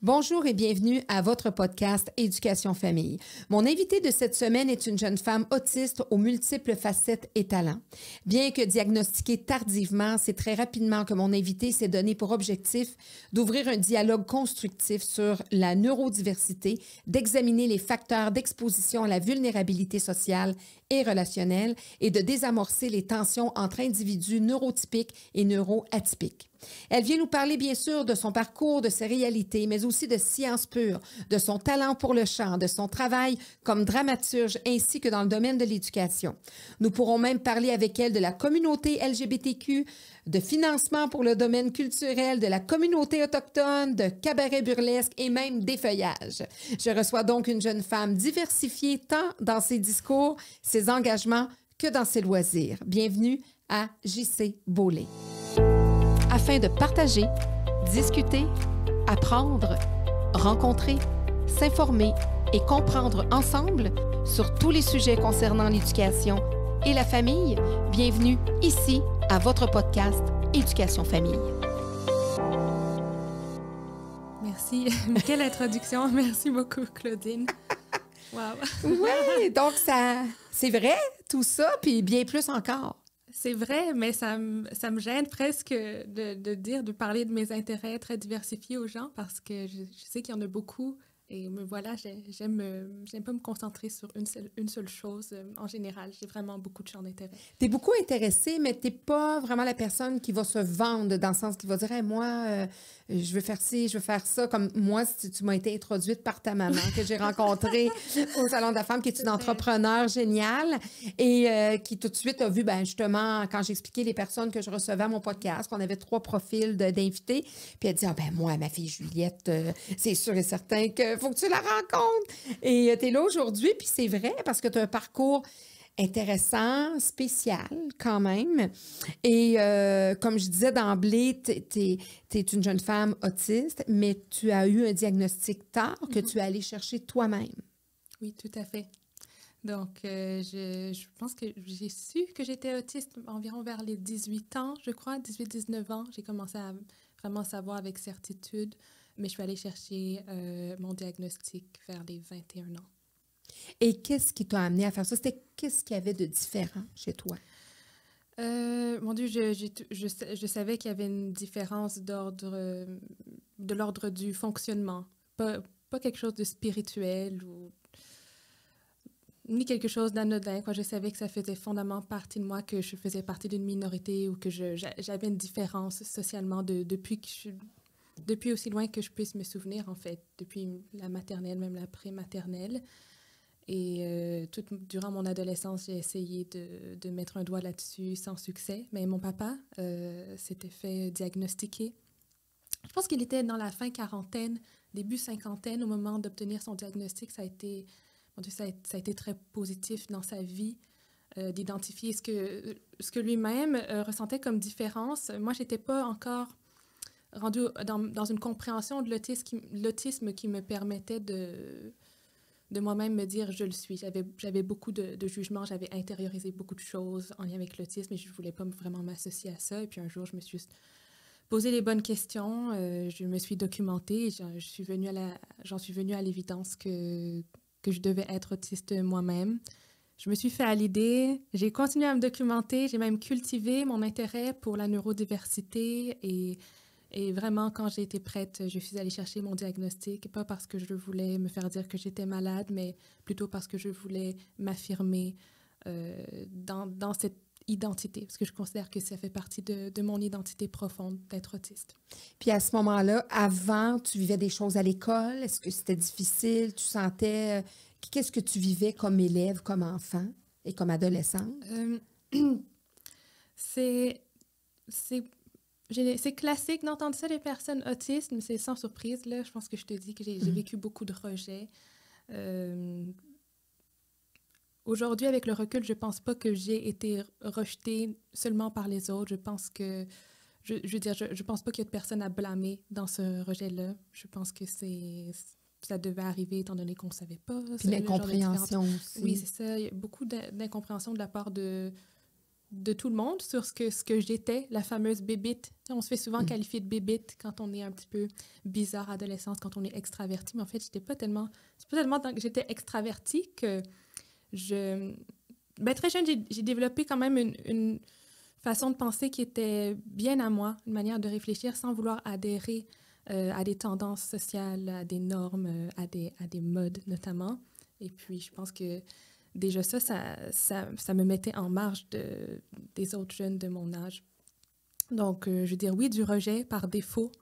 Bonjour et bienvenue à votre podcast Éducation Famille. Mon invitée de cette semaine est une jeune femme autiste aux multiples facettes et talents. Bien que diagnostiquée tardivement, c'est très rapidement que mon invitée s'est donné pour objectif d'ouvrir un dialogue constructif sur la neurodiversité, d'examiner les facteurs d'exposition à la vulnérabilité sociale et relationnelle et de désamorcer les tensions entre individus neurotypiques et neuroatypiques. Elle vient nous parler bien sûr de son parcours, de ses réalités, mais aussi de sciences pures, de son talent pour le chant, de son travail comme dramaturge ainsi que dans le domaine de l'éducation. Nous pourrons même parler avec elle de la communauté LGBTQ, de financement pour le domaine culturel, de la communauté autochtone, de cabaret burlesque et même des feuillages. Je reçois donc une jeune femme diversifiée tant dans ses discours, ses engagements que dans ses loisirs. Bienvenue à J.C. Beaulé. Afin de partager, discuter, apprendre, rencontrer, s'informer et comprendre ensemble sur tous les sujets concernant l'éducation et la famille, bienvenue ici à votre podcast Éducation Famille. Merci. Quelle introduction. Merci beaucoup, Claudine. Wow. Oui, donc c'est vrai, tout ça, puis bien plus encore. C'est vrai, mais ça me gêne presque de parler de mes intérêts très diversifiés aux gens parce que je sais qu'il y en a beaucoup et me voilà, j'aime pas me concentrer sur une seule chose en général. J'ai vraiment beaucoup de champs d'intérêt. Tu es beaucoup intéressée, mais tu n'es pas vraiment la personne qui va se vendre dans le sens qui va dire hey, moi, je veux faire ci, je veux faire ça. Comme moi, tu m'as été introduite par ta maman que j'ai rencontrée au Salon de la Femme, qui est une entrepreneure géniale et qui tout de suite a vu, ben, justement, quand j'expliquais les personnes que je recevais à mon podcast, qu'on avait 3 profils d'invités, puis elle dit, ah ben moi, ma fille Juliette, c'est sûr et certain qu'il faut que tu la rencontres. Et tu es là aujourd'hui, puis c'est vrai, parce que tu as un parcours intéressant, spécial quand même. Et comme je disais d'emblée, tu es une jeune femme autiste, mais tu as eu un diagnostic tard que tu es allée chercher toi-même. Oui, tout à fait. Donc, je pense que j'ai su que j'étais autiste environ vers les 18 ans, je crois, 18-19 ans. J'ai commencé à vraiment savoir avec certitude, mais je suis allée chercher mon diagnostic vers les 21 ans. Et qu'est-ce qui t'a amené à faire ça? Qu'est-ce qu'il y avait de différent chez toi? Mon Dieu, je savais qu'il y avait une différence de l'ordre du fonctionnement. Pas quelque chose de spirituel ou ni quelque chose d'anodin. Je savais que ça faisait fondamentalement partie de moi, que je faisais partie d'une minorité ou que j'avais une différence socialement depuis aussi loin que je puisse me souvenir, en fait, depuis la maternelle, même la pré-maternelle. Et durant mon adolescence, j'ai essayé de mettre un doigt là-dessus sans succès. Mais mon papa s'était fait diagnostiquer. Je pense qu'il était dans la fin quarantaine, début cinquantaine, au moment d'obtenir son diagnostic. Ça a été très positif dans sa vie d'identifier ce que lui-même ressentait comme différence. Moi, je n'étais pas encore rendue dans une compréhension de l'autisme qui me permettait de moi-même me dire je le suis. J'avais beaucoup de jugements, j'avais intériorisé beaucoup de choses en lien avec l'autisme et je ne voulais pas vraiment m'associer à ça. Et puis un jour, je me suis posé les bonnes questions, je me suis documentée et j'en suis venue à l'évidence que je devais être autiste moi-même. Je me suis fait à l'idée, j'ai continué à me documenter, j'ai même cultivé mon intérêt pour la neurodiversité et vraiment, quand j'ai été prête, je suis allée chercher mon diagnostic, pas parce que je voulais me faire dire que j'étais malade, mais plutôt parce que je voulais m'affirmer dans cette identité, parce que je considère que ça fait partie de mon identité profonde d'être autiste. Puis à ce moment-là, avant, tu vivais des choses à l'école? Est-ce que c'était difficile? Tu sentais... Qu'est-ce que tu vivais comme élève, comme enfant et comme adolescente? C'est classique d'entendre ça des personnes autistes, mais c'est sans surprise. Là, je pense que je te dis que j'ai vécu beaucoup de rejets. Aujourd'hui, avec le recul, je ne pense pas que j'ai été rejetée seulement par les autres. Je pense que, je pense pas qu'il y a de personne à blâmer dans ce rejet-là. Je pense que ça devait arriver étant donné qu'on ne savait pas. Puis l'incompréhension aussi. Oui, c'est ça. Il y a beaucoup d'incompréhension de la part de de tout le monde sur ce que j'étais, la fameuse bébite. On se fait souvent qualifier de bébite quand on est un petit peu bizarre adolescente, quand on est extraverti. Mais en fait, c'est pas tellement tant que j'étais extravertie que très jeune, j'ai développé quand même une façon de penser qui était bien à moi, une manière de réfléchir sans vouloir adhérer à des tendances sociales, à des normes, à des modes notamment. Et puis, je pense que déjà ça me mettait en marge des autres jeunes de mon âge. Donc, je veux dire, oui, du rejet par défaut.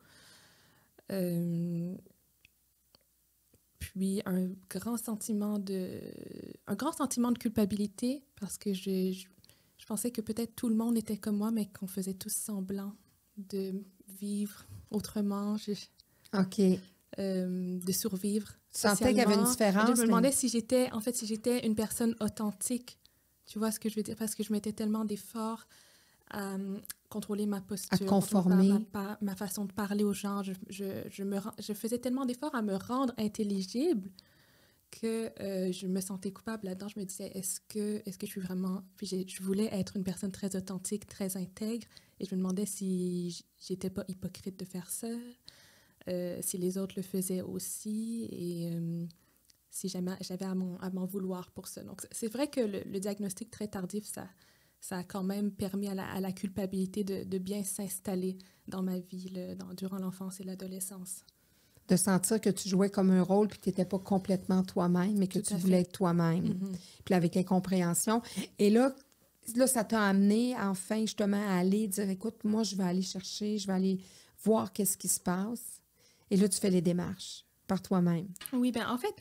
Puis un grand sentiment de culpabilité parce que je pensais que peut-être tout le monde était comme moi, mais qu'on faisait tous semblant de vivre autrement, OK. De survivre. Tu sentais qu'il y avait une différence? Je me demandais si j'étais une personne authentique. Tu vois ce que je veux dire? Parce que je mettais tellement d'efforts à contrôler ma posture, à conformer ma façon de parler aux gens. Je faisais tellement d'efforts à me rendre intelligible que je me sentais coupable là-dedans. Je me disais, est-ce que je suis vraiment... Puis je voulais être une personne très authentique, très intègre, et je me demandais si j'étais pas hypocrite de faire ça, si les autres le faisaient aussi, et si jamais j'avais à m'en vouloir pour ça. Donc, c'est vrai que le diagnostic très tardif, ça a quand même permis à la culpabilité de bien s'installer dans ma vie durant l'enfance et l'adolescence. De sentir que tu jouais comme un rôle puis que tu n'étais pas complètement toi-même, mais que tu voulais être toi-même. Mm-hmm. Puis avec l'incompréhension. Et là, ça t'a amené enfin justement à aller dire, écoute, moi, je vais aller chercher, je vais aller voir qu'est-ce qui se passe. Et là, tu fais les démarches par toi-même. Oui, bien en fait,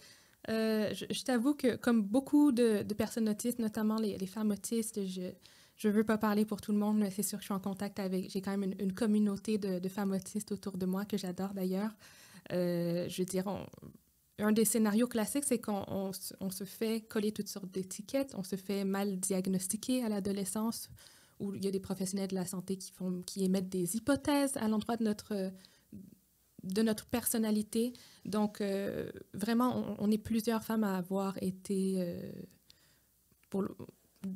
je t'avoue que comme beaucoup de personnes autistes, notamment les femmes autistes, je veux pas parler pour tout le monde, mais c'est sûr que je suis en contact avec... J'ai quand même une communauté de femmes autistes autour de moi que j'adore d'ailleurs. Je veux dire, un des scénarios classiques, c'est qu'on se fait coller toutes sortes d'étiquettes, on se fait mal diagnostiquer à l'adolescence, où il y a des professionnels de la santé qui émettent des hypothèses à l'endroit de notre personnalité. Donc, vraiment, on est plusieurs femmes à avoir été...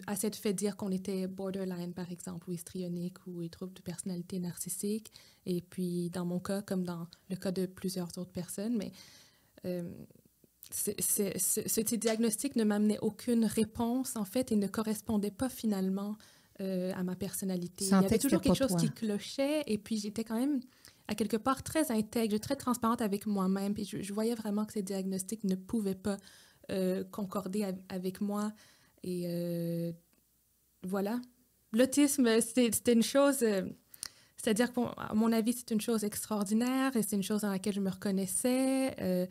à s'être fait dire qu'on était borderline, par exemple, ou histrionique, ou trouble de personnalité narcissique. Et puis, dans mon cas, comme dans le cas de plusieurs autres personnes, mais ce diagnostic ne m'amenait aucune réponse, en fait, et ne correspondait pas finalement à ma personnalité. Il y avait toujours quelque chose qui clochait, et puis j'étais quand même, à quelque part, très intègre, très transparente avec moi-même, puis je voyais vraiment que ces diagnostics ne pouvaient pas concorder avec moi. Et voilà. L'autisme, c'était une chose... c'est-à-dire qu'à mon avis, c'est une chose extraordinaire et c'est une chose dans laquelle je me reconnaissais.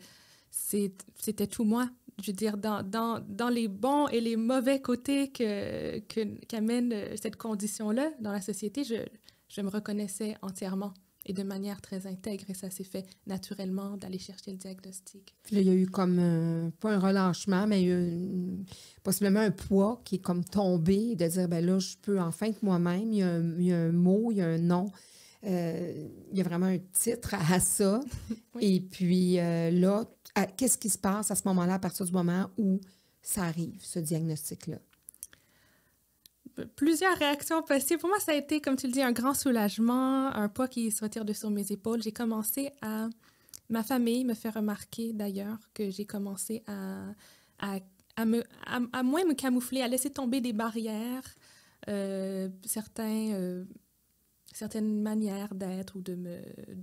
C'était tout moi. Je veux dire, dans les bons et les mauvais côtés qu'amène cette condition-là dans la société, je me reconnaissais entièrement et de manière très intègre. Et ça s'est fait naturellement d'aller chercher le diagnostic. Puis là, il y a eu comme, pas un relâchement, mais il y a eu possiblement un poids qui est comme tombé, de dire, ben là, je peux enfin être moi-même. Il y a un mot, il y a un nom. Il y a vraiment un titre à ça. Oui. Et puis là, qu'est-ce qui se passe à ce moment-là, à partir du moment où ça arrive, ce diagnostic-là? Plusieurs réactions possibles. Pour moi, ça a été, comme tu le dis, un grand soulagement, un poids qui se retire de sur mes épaules. J'ai commencé à... Ma famille me fait remarquer, d'ailleurs, que j'ai commencé à moins me camoufler, à laisser tomber des barrières, certaines manières d'être ou de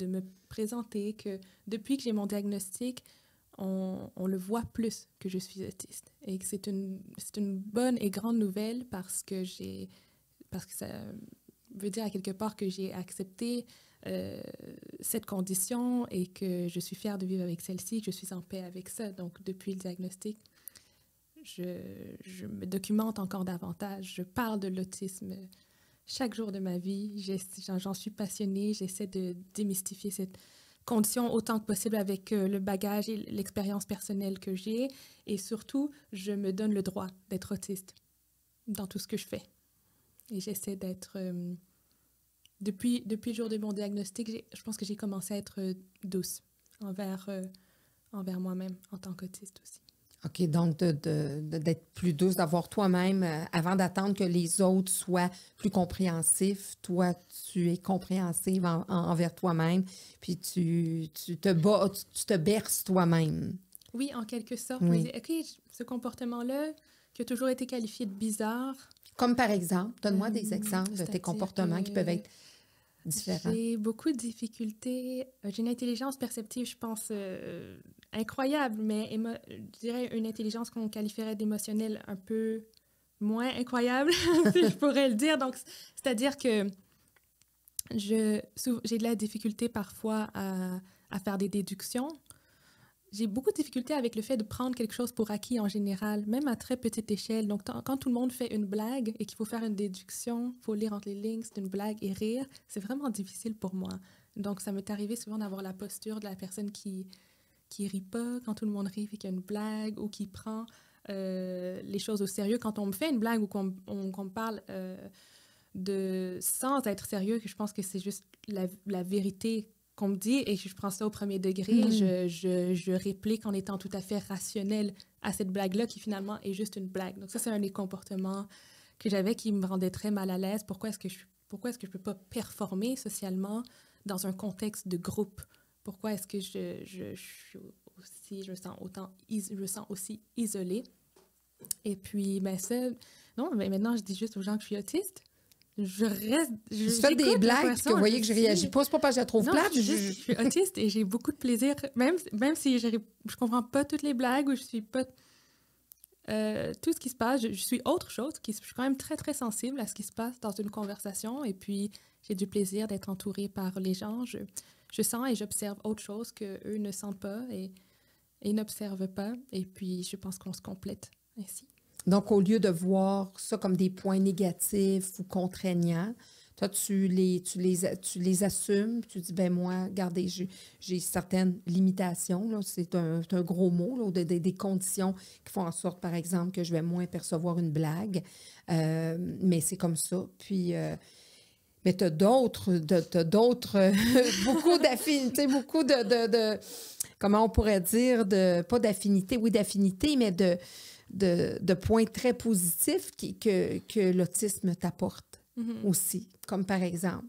me présenter, que depuis que j'ai mon diagnostic, on le voit plus que je suis autiste. Et que c'est une bonne et grande nouvelle parce que ça veut dire à quelque part que j'ai accepté cette condition et que je suis fière de vivre avec celle-ci, que je suis en paix avec ça. Donc, depuis le diagnostic, je me documente encore davantage. Je parle de l'autisme chaque jour de ma vie. J'en suis passionnée. J'essaie de démystifier cette condition autant que possible avec le bagage et l'expérience personnelle que j'ai. Et surtout, je me donne le droit d'être autiste dans tout ce que je fais. Et j'essaie d'être... Depuis le jour de mon diagnostic, je pense que j'ai commencé à être douce envers moi-même en tant qu'autiste aussi. OK, donc d'être plus douce, d'avoir toi-même, avant d'attendre que les autres soient plus compréhensifs, toi, tu es compréhensive envers toi-même, puis tu te berces toi-même. Oui, en quelque sorte. Je me Oui. dis, OK, ce comportement-là, qui a toujours été qualifié de bizarre, Comme par exemple, donne-moi des exemples de tes c'est-à-dire comportements qui peuvent que être différents. j'ai beaucoup de difficultés. J'ai une intelligence perceptive, je pense, incroyable, mais je dirais une intelligence qu'on qualifierait d'émotionnelle un peu moins incroyable, si je pourrais le dire. Donc, c'est-à-dire que j'ai de la difficulté parfois à faire des déductions. J'ai beaucoup de difficultés avec le fait de prendre quelque chose pour acquis en général, même à très petite échelle. Donc, quand tout le monde fait une blague et qu'il faut faire une déduction, il faut lire entre les lignes, c'est une blague et rire, c'est vraiment difficile pour moi. Donc, ça m'est arrivé souvent d'avoir la posture de la personne qui rit pas quand tout le monde rit et qu'il y a une blague, ou qui prend les choses au sérieux. Quand on me fait une blague ou qu'on me parle sans être sérieux, que je pense que c'est juste la vérité qu'on me dit et je prends ça au premier degré, je réplique en étant tout à fait rationnelle à cette blague-là qui finalement est juste une blague. Donc ça, c'est un des comportements que j'avais qui me rendait très mal à l'aise. Pourquoi est-ce que je peux pas performer socialement dans un contexte de groupe? Pourquoi est-ce que je me sens aussi isolée? Et puis, ben ça, non, mais maintenant, je dis juste aux gens que je suis autiste. Je fais des blagues, puis que vous voyez que je réagis pas. C'est pas parce que je la trouve plate. Je suis autiste et j'ai beaucoup de plaisir, même si je comprends pas toutes les blagues ou je suis pas... tout ce qui se passe, je suis autre chose. Je suis quand même très, très sensible à ce qui se passe dans une conversation. Et puis, j'ai du plaisir d'être entourée par les gens. Je sens et j'observe autre chose qu'eux ne sentent pas et n'observent pas. Et puis, je pense qu'on se complète ainsi. Donc, au lieu de voir ça comme des points négatifs ou contraignants, toi, tu les assumes, tu dis, ben moi, regardez, j'ai certaines limitations, là, c'est un gros mot, là, des conditions qui font en sorte, par exemple, que je vais moins percevoir une blague, mais c'est comme ça. Puis, mais tu as d'autres, beaucoup d'affinités, beaucoup comment on pourrait dire, pas d'affinité, oui, d'affinité, mais de points très positifs que l'autisme t'apporte aussi, comme par exemple.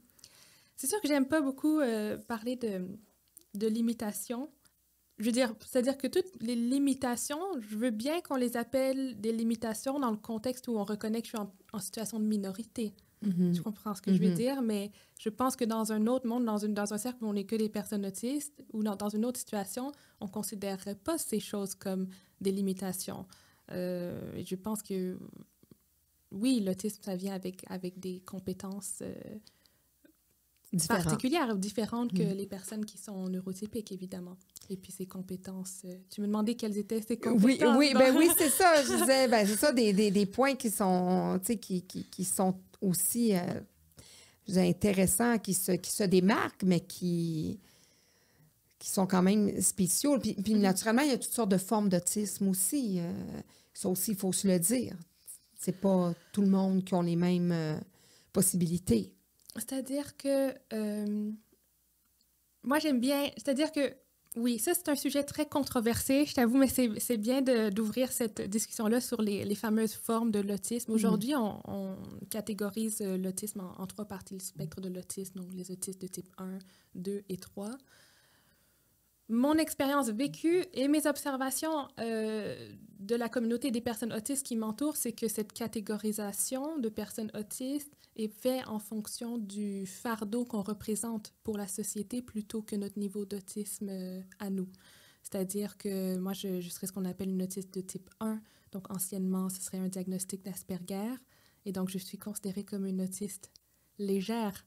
C'est sûr que j'aime pas beaucoup parler de limitations. Je veux dire, c'est-à-dire que toutes les limitations, je veux bien qu'on les appelle des limitations dans le contexte où on reconnaît que je suis en situation de minorité. Tu comprends ce que je veux dire, mais je pense que dans un autre monde, dans un cercle où on n'est que des personnes autistes, ou dans une autre situation, on ne considérerait pas ces choses comme des limitations. Je pense que, oui, l'autisme, ça vient avec des compétences particulières, différentes que les personnes qui sont neurotypiques, évidemment. Et puis ces compétences, tu me demandais quelles étaient ces compétences. Oui, c'est ça. Je disais, ben, c'est ça, des points qui sont, tu sais, qui sont aussi intéressants, qui se démarquent, mais qui sont quand même spéciaux. Puis naturellement, il y a toutes sortes de formes d'autisme aussi. Ça aussi, il faut se le dire. C'est pas tout le monde qui a les mêmes possibilités. C'est-à-dire que moi, j'aime bien... C'est-à-dire que, oui, ça, c'est un sujet très controversé, je t'avoue, mais c'est bien d'ouvrir cette discussion-là sur les fameuses formes de l'autisme. Aujourd'hui, on catégorise l'autisme en trois parties, le spectre de l'autisme, donc les autistes de type 1, 2 et 3. Mon expérience vécue et mes observations de la communauté des personnes autistes qui m'entourent, c'est que cette catégorisation de personnes autistes est faite en fonction du fardeau qu'on représente pour la société plutôt que notre niveau d'autisme à nous. C'est-à-dire que moi, je serais ce qu'on appelle une autiste de type 1. Donc, anciennement, ce serait un diagnostic d'Asperger. Et donc, je suis considérée comme une autiste légère.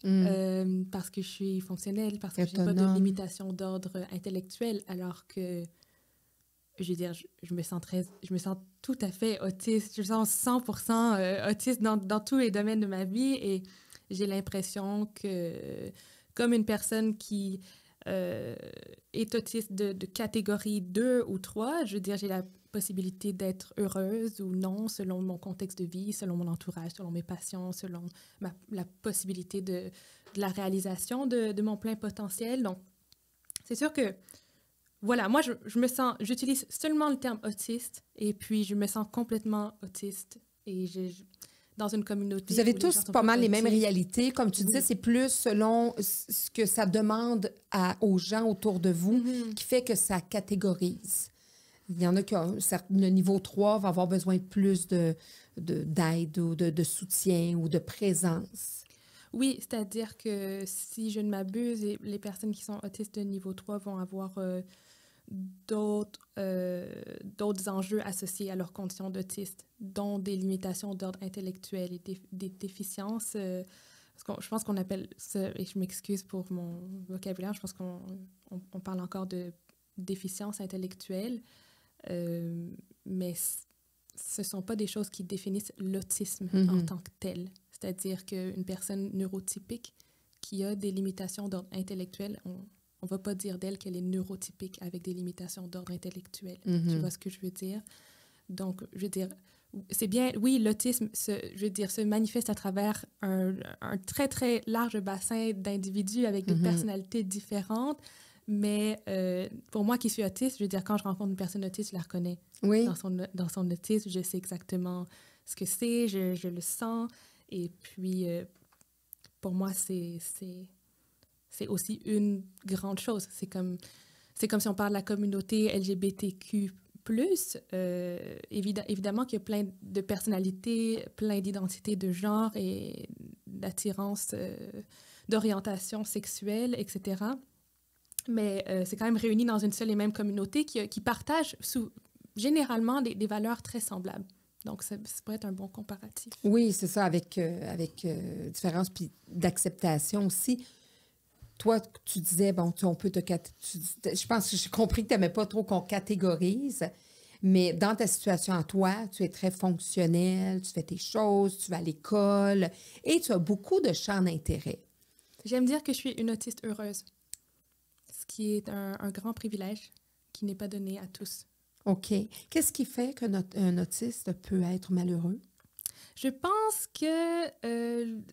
Parce que je suis fonctionnelle, parce que je n'ai pas de limitation d'ordre intellectuel, alors que, je veux dire, je me sens tout à fait autiste, je me sens 100% autiste dans tous les domaines de ma vie et j'ai l'impression que, comme une personne qui est autiste de catégorie 2 ou 3, je veux dire, j'ai la possibilité d'être heureuse ou non selon mon contexte de vie, selon mon entourage, selon mes passions, selon la possibilité de la réalisation de mon plein potentiel. Donc, c'est sûr que voilà, moi, je me sens, j'utilise seulement le terme autiste et puis je me sens complètement autiste et dans une communauté Vous avez où les gens tous sont pas plus mal les mêmes autistes. réalités. Comme tu disais, Oui. c'est plus selon ce que ça demande aux gens autour de vous qui fait que ça catégorise. Il y en a qui ont le niveau 3 va avoir besoin de plus d'aide ou de soutien ou de présence. Oui, c'est-à-dire que si je ne m'abuse, les personnes qui sont autistes de niveau 3 vont avoir d'autres enjeux associés à leur condition d'autiste, dont des limitations d'ordre intellectuel et des déficiences. Je pense qu'on appelle ça, et je m'excuse pour mon vocabulaire, je pense qu'on parle encore de déficience intellectuelle, mais ce ne sont pas des choses qui définissent l'autisme en tant que tel. C'est-à-dire qu'une personne neurotypique qui a des limitations d'ordre intellectuel, on ne va pas dire d'elle qu'elle est neurotypique avec des limitations d'ordre intellectuel. Tu vois ce que je veux dire? Donc, je veux dire, c'est bien, oui, l'autisme, je veux dire, se manifeste à travers un très, très large bassin d'individus avec des personnalités différentes. Mais pour moi qui suis autiste, je veux dire, quand je rencontre une personne autiste, je la reconnais. Oui. Dans son autisme, je sais exactement ce que c'est, je le sens. Et puis, pour moi, c'est aussi une grande chose. C'est comme si on parle de la communauté LGBTQ+. Évidemment qu'il y a plein de personnalités, plein d'identités de genre et d'attirance, d'orientation sexuelle, etc. Mais c'est quand même réuni dans une seule et même communauté qui partage généralement des valeurs très semblables. Donc, ça pourrait être un bon comparatif. Oui, c'est ça, avec différence puis d'acceptation aussi. Toi, tu disais, bon, on peut je pense que j'ai compris que tu n'aimais pas trop qu'on catégorise, mais dans ta situation à toi, tu es très fonctionnel, tu fais tes choses, tu vas à l'école et tu as beaucoup de champs d'intérêt. J'aime dire que je suis une autiste heureuse, ce qui est un grand privilège qui n'est pas donné à tous. OK. Qu'est-ce qui fait qu'un autiste peut être malheureux? Je pense que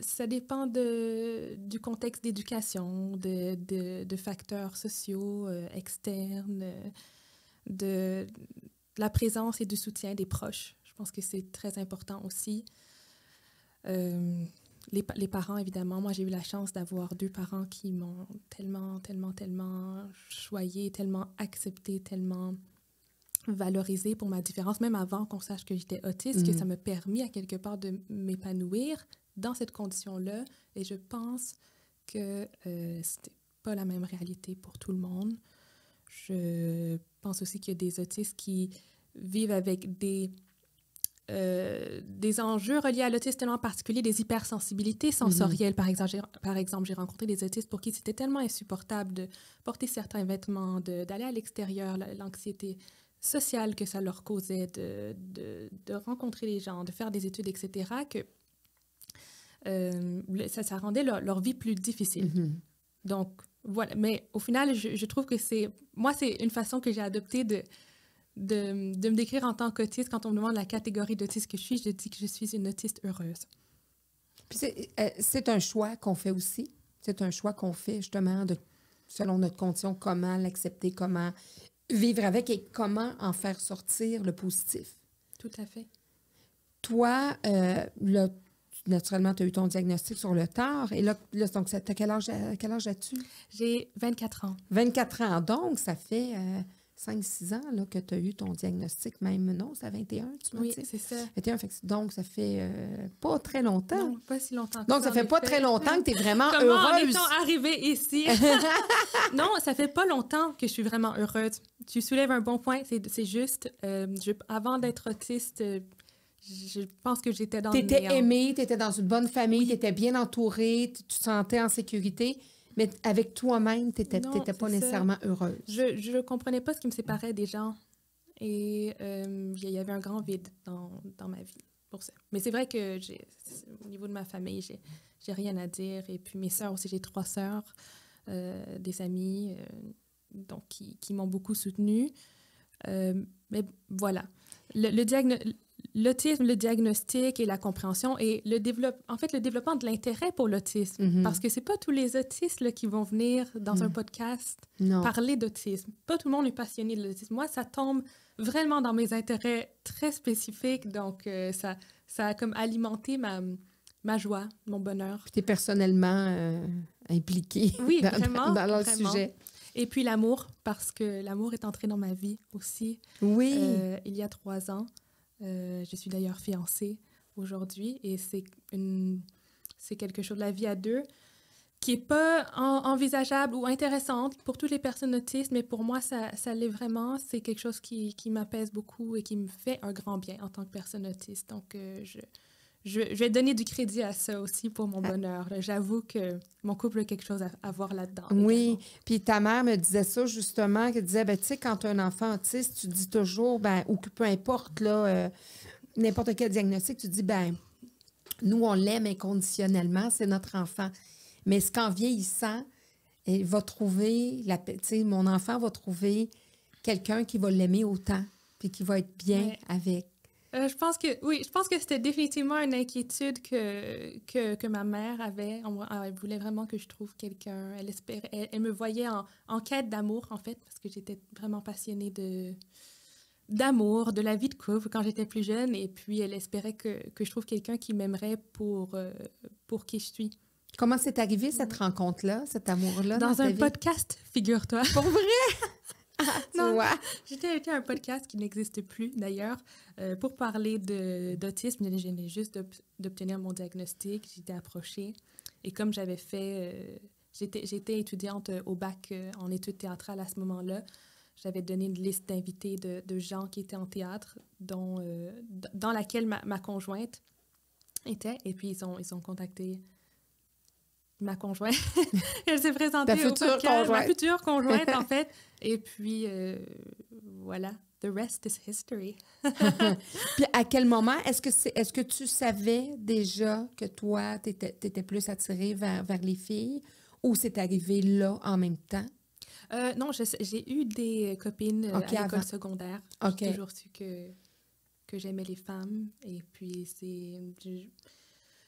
ça dépend du contexte d'éducation, de facteurs sociaux externes, de la présence et du soutien des proches. Je pense que c'est très important aussi. Les parents, évidemment. Moi, j'ai eu la chance d'avoir 2 parents qui m'ont tellement, tellement, tellement choyée, tellement acceptée, tellement valorisée pour ma différence, même avant qu'on sache que j'étais autiste, que ça m'a permis à quelque part de m'épanouir dans cette condition-là. Et je pense que c'était pas la même réalité pour tout le monde. Je pense aussi qu'il y a des autistes qui vivent avec des enjeux reliés à l'autisme en particulier, des hypersensibilités sensorielles. Par exemple, j'ai rencontré des autistes pour qui c'était tellement insupportable de porter certains vêtements, d'aller à l'extérieur, l'anxiété sociale que ça leur causait, de rencontrer les gens, de faire des études, etc., que ça rendait leur vie plus difficile. Donc, voilà. Mais au final, je trouve que c'est une façon que j'ai adoptée de me décrire en tant qu'autiste. Quand on me demande la catégorie d'autiste que je dis que je suis une autiste heureuse. Puis c'est un choix qu'on fait aussi. C'est un choix qu'on fait justement selon notre condition, comment l'accepter, comment vivre avec et comment en faire sortir le positif. Tout à fait. Toi, naturellement, tu as eu ton diagnostic sur le tard. Et là donc, quel âge as-tu? J'ai 24 ans. 24 ans. Donc, ça fait 5-6 ans là, que tu as eu ton diagnostic. Même, non, c'est à 21, tu m'as dit? Oui, c'est ça. 21, donc, ça fait pas très longtemps. Non, pas si longtemps que donc, ça fait pas très longtemps que tu es vraiment Comment heureuse. en est-on arrivé ici? Non, ça fait pas longtemps que je suis vraiment heureuse. Tu soulèves un bon point, c'est juste. Avant d'être autiste, je pense que j'étais dans le néant. Tu étais aimée, tu étais dans une bonne famille, tu étais bien entourée, tu te sentais en sécurité, mais avec toi-même, tu n'étais pas nécessairement heureuse. Je ne comprenais pas ce qui me séparait des gens et il y avait un grand vide dans ma vie pour ça. Mais c'est vrai que au niveau de ma famille, j'ai rien à dire. Et puis mes sœurs aussi, j'ai 3 sœurs, des amis donc qui m'ont beaucoup soutenue. Mais voilà. l'autisme, le diagnostic et la compréhension et le développement de l'intérêt pour l'autisme. Parce que c'est pas tous les autistes là, qui vont venir dans un podcast parler d'autisme. Pas tout le monde est passionné de l'autisme. Moi, ça tombe vraiment dans mes intérêts très spécifiques. Donc, ça a comme alimenté ma joie, mon bonheur. Puis tu es personnellement impliquée oui, vraiment, dans le vraiment. sujet. Et puis l'amour, parce que l'amour est entré dans ma vie aussi. Oui. Il y a 3 ans. Je suis d'ailleurs fiancée aujourd'hui et c'est quelque chose de la vie à deux qui n'est pas envisageable ou intéressante pour toutes les personnes autistes, mais pour moi, ça l'est vraiment. C'est quelque chose qui m'apaise beaucoup et qui me fait un grand bien en tant que personne autiste. Donc, je vais donner du crédit à ça aussi pour mon bonheur. J'avoue que mon couple a quelque chose à voir là-dedans. Oui, également. puis ta mère me disait ça justement, qu'elle disait, ben tu sais, quand tu as un enfant autiste, tu dis toujours, ben ou que peu importe, là, n'importe quel diagnostic, tu dis, ben nous, on l'aime inconditionnellement, c'est notre enfant. Mais ce qu'en vieillissant, il va trouver, tu sais, mon enfant va trouver quelqu'un qui va l'aimer autant, puis qui va être bien avec. Je pense que c'était définitivement une inquiétude que ma mère avait. Elle voulait vraiment que je trouve quelqu'un. Elle me voyait en quête d'amour, en fait, parce que j'étais vraiment passionnée d'amour, de la vie de couple quand j'étais plus jeune. Et puis, elle espérait que je trouve quelqu'un qui m'aimerait pour qui je suis. Comment c'est arrivé, cette rencontre-là, cet amour-là? Dans un vie? podcast, figure-toi. Pour vrai? Tu vois? J'étais invitée à un podcast qui n'existe plus, d'ailleurs, pour parler d'autisme. Je venais juste d'obtenir mon diagnostic. J'étais approchée. Et comme j'avais fait... j'étais étudiante au bac en études théâtrales à ce moment-là. J'avais donné une liste d'invités de gens qui étaient en théâtre, dans laquelle ma conjointe était. Et puis, ils ont contacté ma conjointe. Elle s'est présentée au podcast. Ma future conjointe, en fait. Et puis, voilà. The rest is history. Puis, à quel moment, est-ce que tu savais déjà que toi, tu étais plus attirée vers les filles ou c'est arrivé là en même temps? Non, j'ai eu des copines à l'école secondaire. J'ai toujours su que j'aimais les femmes. Et puis,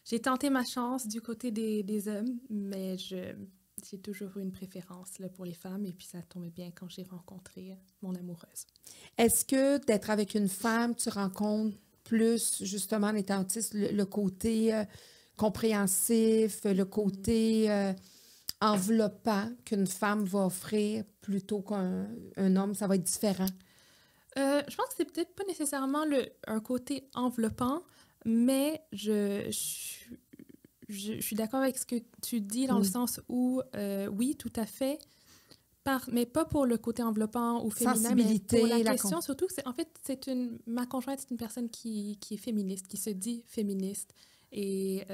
j'ai tenté ma chance du côté des hommes, mais j'ai toujours eu une préférence là, pour les femmes. Et puis, ça tombait bien quand j'ai rencontré mon amoureuse. Est-ce que d'être avec une femme, tu rencontres plus, justement, en étant autiste, le côté compréhensif, le côté enveloppant qu'une femme va offrir plutôt qu'un homme? Ça va être différent? Je pense que c'est peut-être pas nécessairement un côté enveloppant, mais je suis d'accord avec ce que tu dis dans le sens où, oui, tout à fait, mais pas pour le côté enveloppant ou féminin, mais pour la question surtout. En fait, ma conjointe, c'est une personne qui est féministe, qui se dit féministe et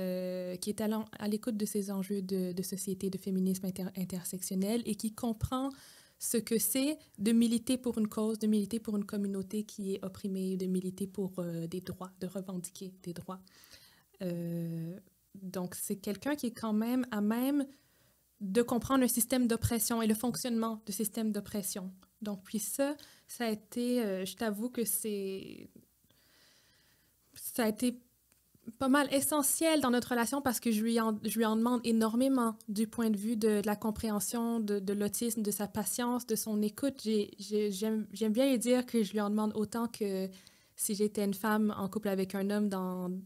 qui est à l'écoute de ces enjeux de société, de féminisme intersectionnel et qui comprend ce que c'est de militer pour une cause, de militer pour une communauté qui est opprimée, de militer pour des droits, de revendiquer des droits. Donc, c'est quelqu'un qui est quand même à même de comprendre un système d'oppression et le fonctionnement du système d'oppression. Donc, puis ça a été, je t'avoue que ça a été pas mal essentiel dans notre relation parce que je lui en demande énormément du point de vue de la compréhension de l'autisme, de sa patience, de son écoute. J'aime bien lui dire que je lui en demande autant que si j'étais une femme en couple avec un homme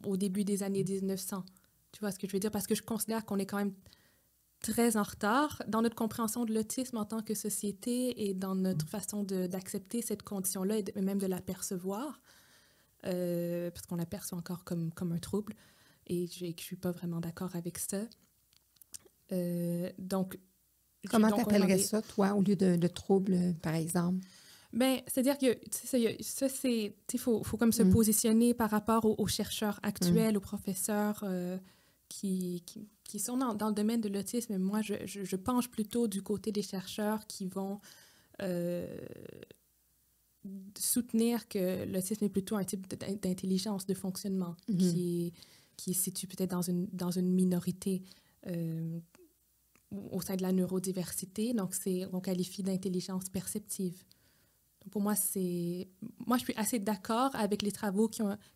au début des années 1900. Tu vois ce que je veux dire? Parce que je considère qu'on est quand même très en retard dans notre compréhension de l'autisme en tant que société et dans notre façon d'accepter cette condition-là et même de la percevoir. Parce qu'on la perçoit encore comme un trouble et je ne suis pas vraiment d'accord avec ça. Comment tu appellerais ça, toi, au lieu de trouble, par exemple? Bien, c'est-à-dire que il faut comme se positionner par rapport aux chercheurs actuels, aux professeurs qui sont dans le domaine de l'autisme. Moi, je penche plutôt du côté des chercheurs qui vont soutenir que l'autisme est plutôt un type d'intelligence, de fonctionnement qui se situe peut-être dans une minorité au sein de la neurodiversité. Donc, on qualifie d'intelligence perceptive. Donc pour moi, je suis assez d'accord avec les travaux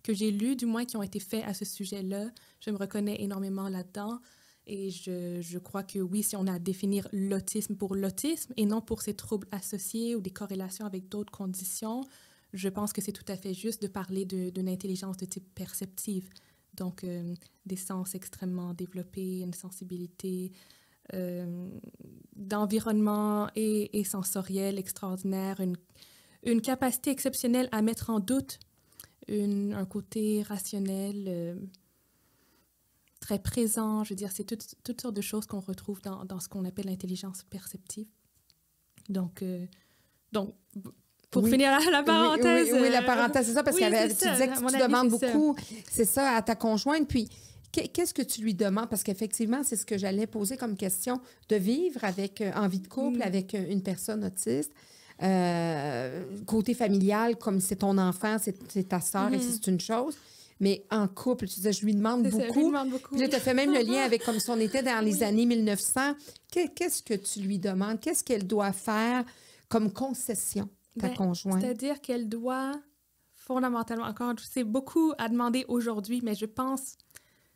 que j'ai lus, du moins qui ont été faits à ce sujet-là. Je me reconnais énormément là-dedans. Et je crois que oui, si on a à définir l'autisme pour l'autisme et non pour ses troubles associés ou des corrélations avec d'autres conditions, je pense que c'est tout à fait juste de parler d'une intelligence de type perceptive. Donc, des sens extrêmement développés, une sensibilité d'environnement et sensoriel extraordinaire, une capacité exceptionnelle à mettre en doute, un côté rationnel très présent. Je veux dire, c'est toutes sortes de choses qu'on retrouve dans ce qu'on appelle l'intelligence perceptive. Donc pour finir la parenthèse... Oui, la parenthèse, c'est ça, parce que tu disais que tu demandes beaucoup, c'est ça, à ta conjointe. Puis, qu'est-ce que tu lui demandes? Parce qu'effectivement, c'est ce que j'allais poser comme question, de vivre en vie de couple avec une personne autiste. Côté familial, comme c'est ton enfant, c'est ta sœur, et c'est une chose. Mais en couple, tu disais, je lui demande beaucoup. Puis là, tu as fait même le lien avec comme si on était dans les années 1900. Qu'est-ce que tu lui demandes? Qu'est-ce qu'elle doit faire comme concession, ta conjointe? C'est-à-dire qu'elle doit fondamentalement, encore, c'est beaucoup à demander aujourd'hui, mais je pense,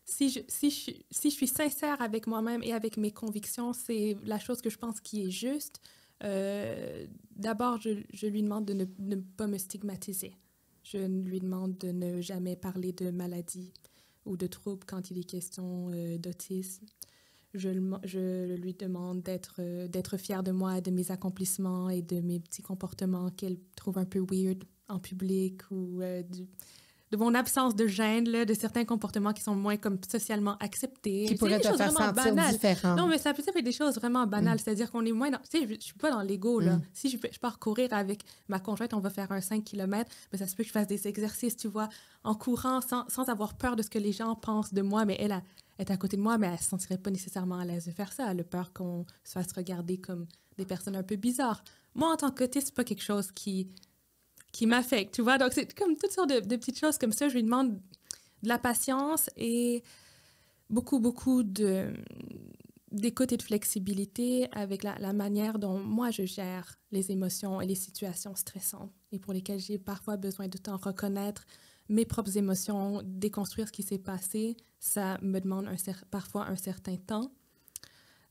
si je suis sincère avec moi-même et avec mes convictions, c'est la chose que je pense qui est juste. D'abord, je lui demande de ne pas me stigmatiser. Je lui demande de ne jamais parler de maladie ou de troubles quand il est question d'autisme. Je lui demande d'être fière de moi, de mes accomplissements et de mes petits comportements qu'elle trouve un peu weird en public ou de mon absence de gêne, là, de certains comportements qui sont moins comme socialement acceptés. Qui pourraient te faire sentir différent. Non, mais ça peut être des choses vraiment banales. C'est-à-dire qu'on est moins dans... Tu sais, je ne suis pas dans l'ego, là. Si je pars courir avec ma conjointe, on va faire un 5 km, mais ça se peut que je fasse des exercices, tu vois, en courant sans avoir peur de ce que les gens pensent de moi. Mais elle est à côté de moi, mais elle ne se sentirait pas nécessairement à l'aise de faire ça. Elle a peur qu'on se fasse regarder comme des personnes un peu bizarres. Moi, en tant qu'autiste, c'est pas quelque chose qui m'affecte, tu vois. Donc, c'est comme toutes sortes de petites choses comme ça. Je lui demande de la patience et beaucoup d'écoute et de flexibilité avec la manière dont moi, je gère les émotions et les situations stressantes et pour lesquelles j'ai parfois besoin de temps reconnaître mes propres émotions, déconstruire ce qui s'est passé. Ça me demande parfois un certain temps.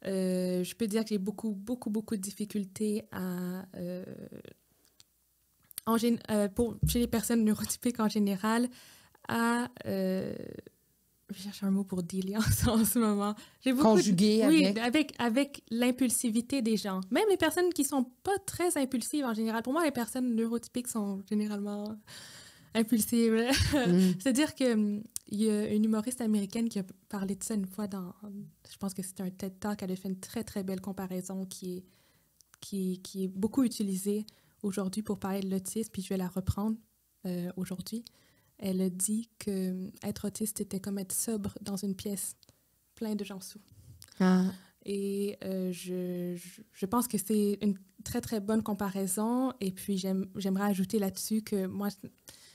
Je peux dire que j'ai beaucoup de difficultés chez les personnes neurotypiques en général, je cherche un mot pour dealer en ce moment. Conjuguer avec l'impulsivité des gens. Même les personnes qui ne sont pas très impulsives en général. Pour moi, les personnes neurotypiques sont généralement impulsives. C'est-à-dire qu'il y a une humoriste américaine qui a parlé de ça une fois je pense que c'était un TED Talk. Elle a fait une très, très belle comparaison qui est beaucoup utilisée aujourd'hui pour parler de l'autisme, puis je vais la reprendre aujourd'hui. Elle a dit qu'être autiste, c'était comme être sobre dans une pièce, plein de gens sous. Et je pense que c'est une très, très bonne comparaison. Et puis, j'aimerais ajouter là-dessus que moi,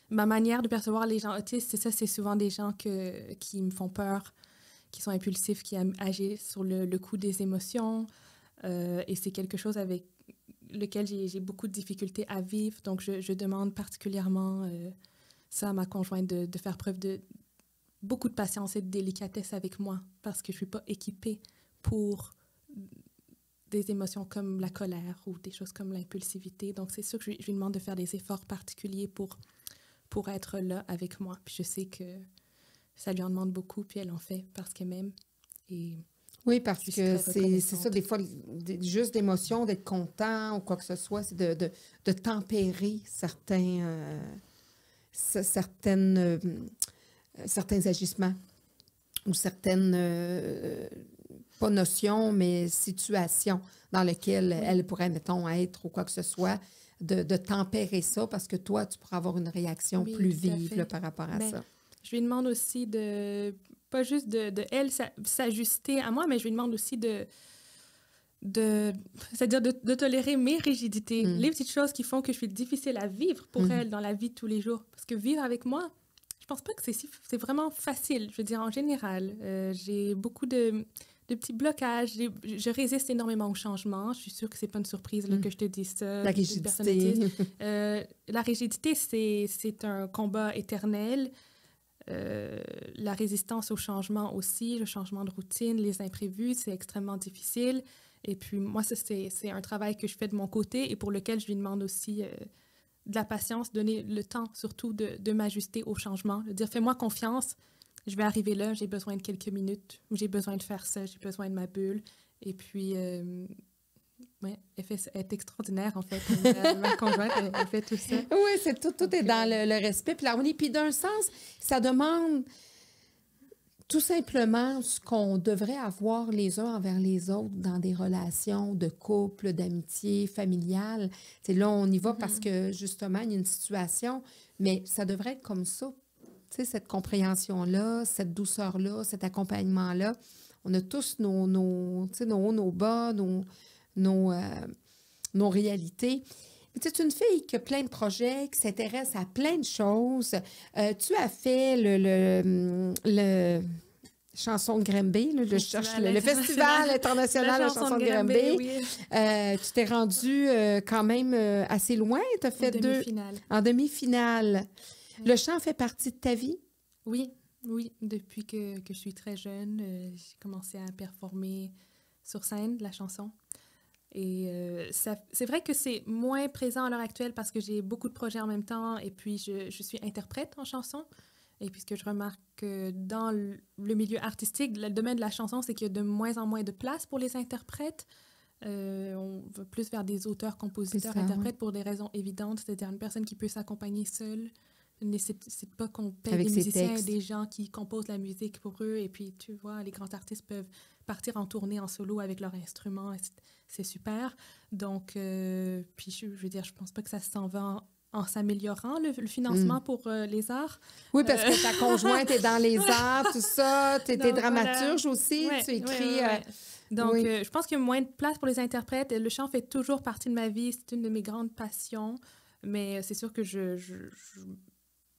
ma manière de percevoir les gens autistes, c'est souvent des gens qui me font peur, qui sont impulsifs, qui agissent sur le coup des émotions. Et c'est quelque chose avec lequel j'ai beaucoup de difficultés à vivre. Donc, je demande particulièrement ça à ma conjointe, de faire preuve de beaucoup de patience et de délicatesse avec moi parce que je ne suis pas équipée pour des émotions comme la colère ou des choses comme l'impulsivité. Donc, c'est sûr que je lui demande de faire des efforts particuliers pour être là avec moi. Puis je sais que ça lui en demande beaucoup, puis elle en fait parce qu'elle m'aime. Oui, parce que c'est ça, des fois, juste d'émotion, d'être content ou quoi que ce soit, c'est de tempérer certains agissements ou certaines, pas notions, mais situations dans lesquelles elle pourrait, mettons, être ou quoi que ce soit, de tempérer ça parce que toi, tu pourras avoir une réaction plus vive là, par rapport à ça. Je lui demande aussi pas juste de elle s'ajuster à moi, mais je lui demande aussi c'est-à-dire de tolérer mes rigidités, les petites choses qui font que je suis difficile à vivre pour elle dans la vie de tous les jours. Parce que vivre avec moi, je pense pas que c'est vraiment facile. Je veux dire, en général, j'ai beaucoup de petits blocages. Je résiste énormément au changement. Je suis sûre que c'est pas une surprise là, que je te dise ça. La rigidité. La rigidité, c'est un combat éternel. La résistance au changement aussi, le changement de routine, les imprévus, c'est extrêmement difficile. Et puis moi, ça, c'est un travail que je fais de mon côté et pour lequel je lui demande aussi de la patience, donner le temps surtout de m'ajuster au changement, de dire fais-moi confiance, je vais arriver là, j'ai besoin de quelques minutes, ou j'ai besoin de faire ça, j'ai besoin de ma bulle. Et puis, ouais, elle est extraordinaire en fait. Ma conjointe, elle fait tout ça. Oui, tout est dans le respect puis l'harmonie. Puis d'un sens, ça demande tout simplement ce qu'on devrait avoir les uns envers les autres dans des relations de couple, d'amitié, familiale. C'est là, on y va parce que, justement, il y a une situation, mais ça devrait être comme ça. Tu sais, cette compréhension-là, cette douceur-là, cet accompagnement-là. On a tous nos hauts, nos bas, nos réalités. Tu es une fille qui a plein de projets, qui s'intéresse à plein de choses. Tu as fait le chanson de Granby, le Festival international de la chanson de Granby. Oui. Tu t'es rendue quand même assez loin. Tu as fait en demi-finale. Oui. Le chant fait partie de ta vie? Oui, oui. Depuis que je suis très jeune, j'ai commencé à performer sur scène la chanson. Et c'est vrai que c'est moins présent à l'heure actuelle parce que j'ai beaucoup de projets en même temps et puis je suis interprète en chanson. Et puis ce que je remarque dans le milieu artistique, le domaine de la chanson, c'est qu'il y a de moins en moins de place pour les interprètes. On va plus vers des auteurs, compositeurs, interprètes pour des raisons évidentes, c'est-à-dire une personne qui peut s'accompagner seule. C'est pas qu'on paye des musiciens et des gens qui composent la musique pour eux. Et puis, tu vois, les grands artistes peuvent partir en tournée en solo avec leur instrument. C'est super. Donc, puis je veux dire, je pense pas que ça s'en va en s'améliorant, le financement pour les arts. Oui, parce que ta conjointe est dans les arts, tout ça. Tu es dramaturge aussi. Ouais, tu écris... Donc, je pense qu'il y a moins de place pour les interprètes. Le chant fait toujours partie de ma vie. C'est une de mes grandes passions. Mais c'est sûr que je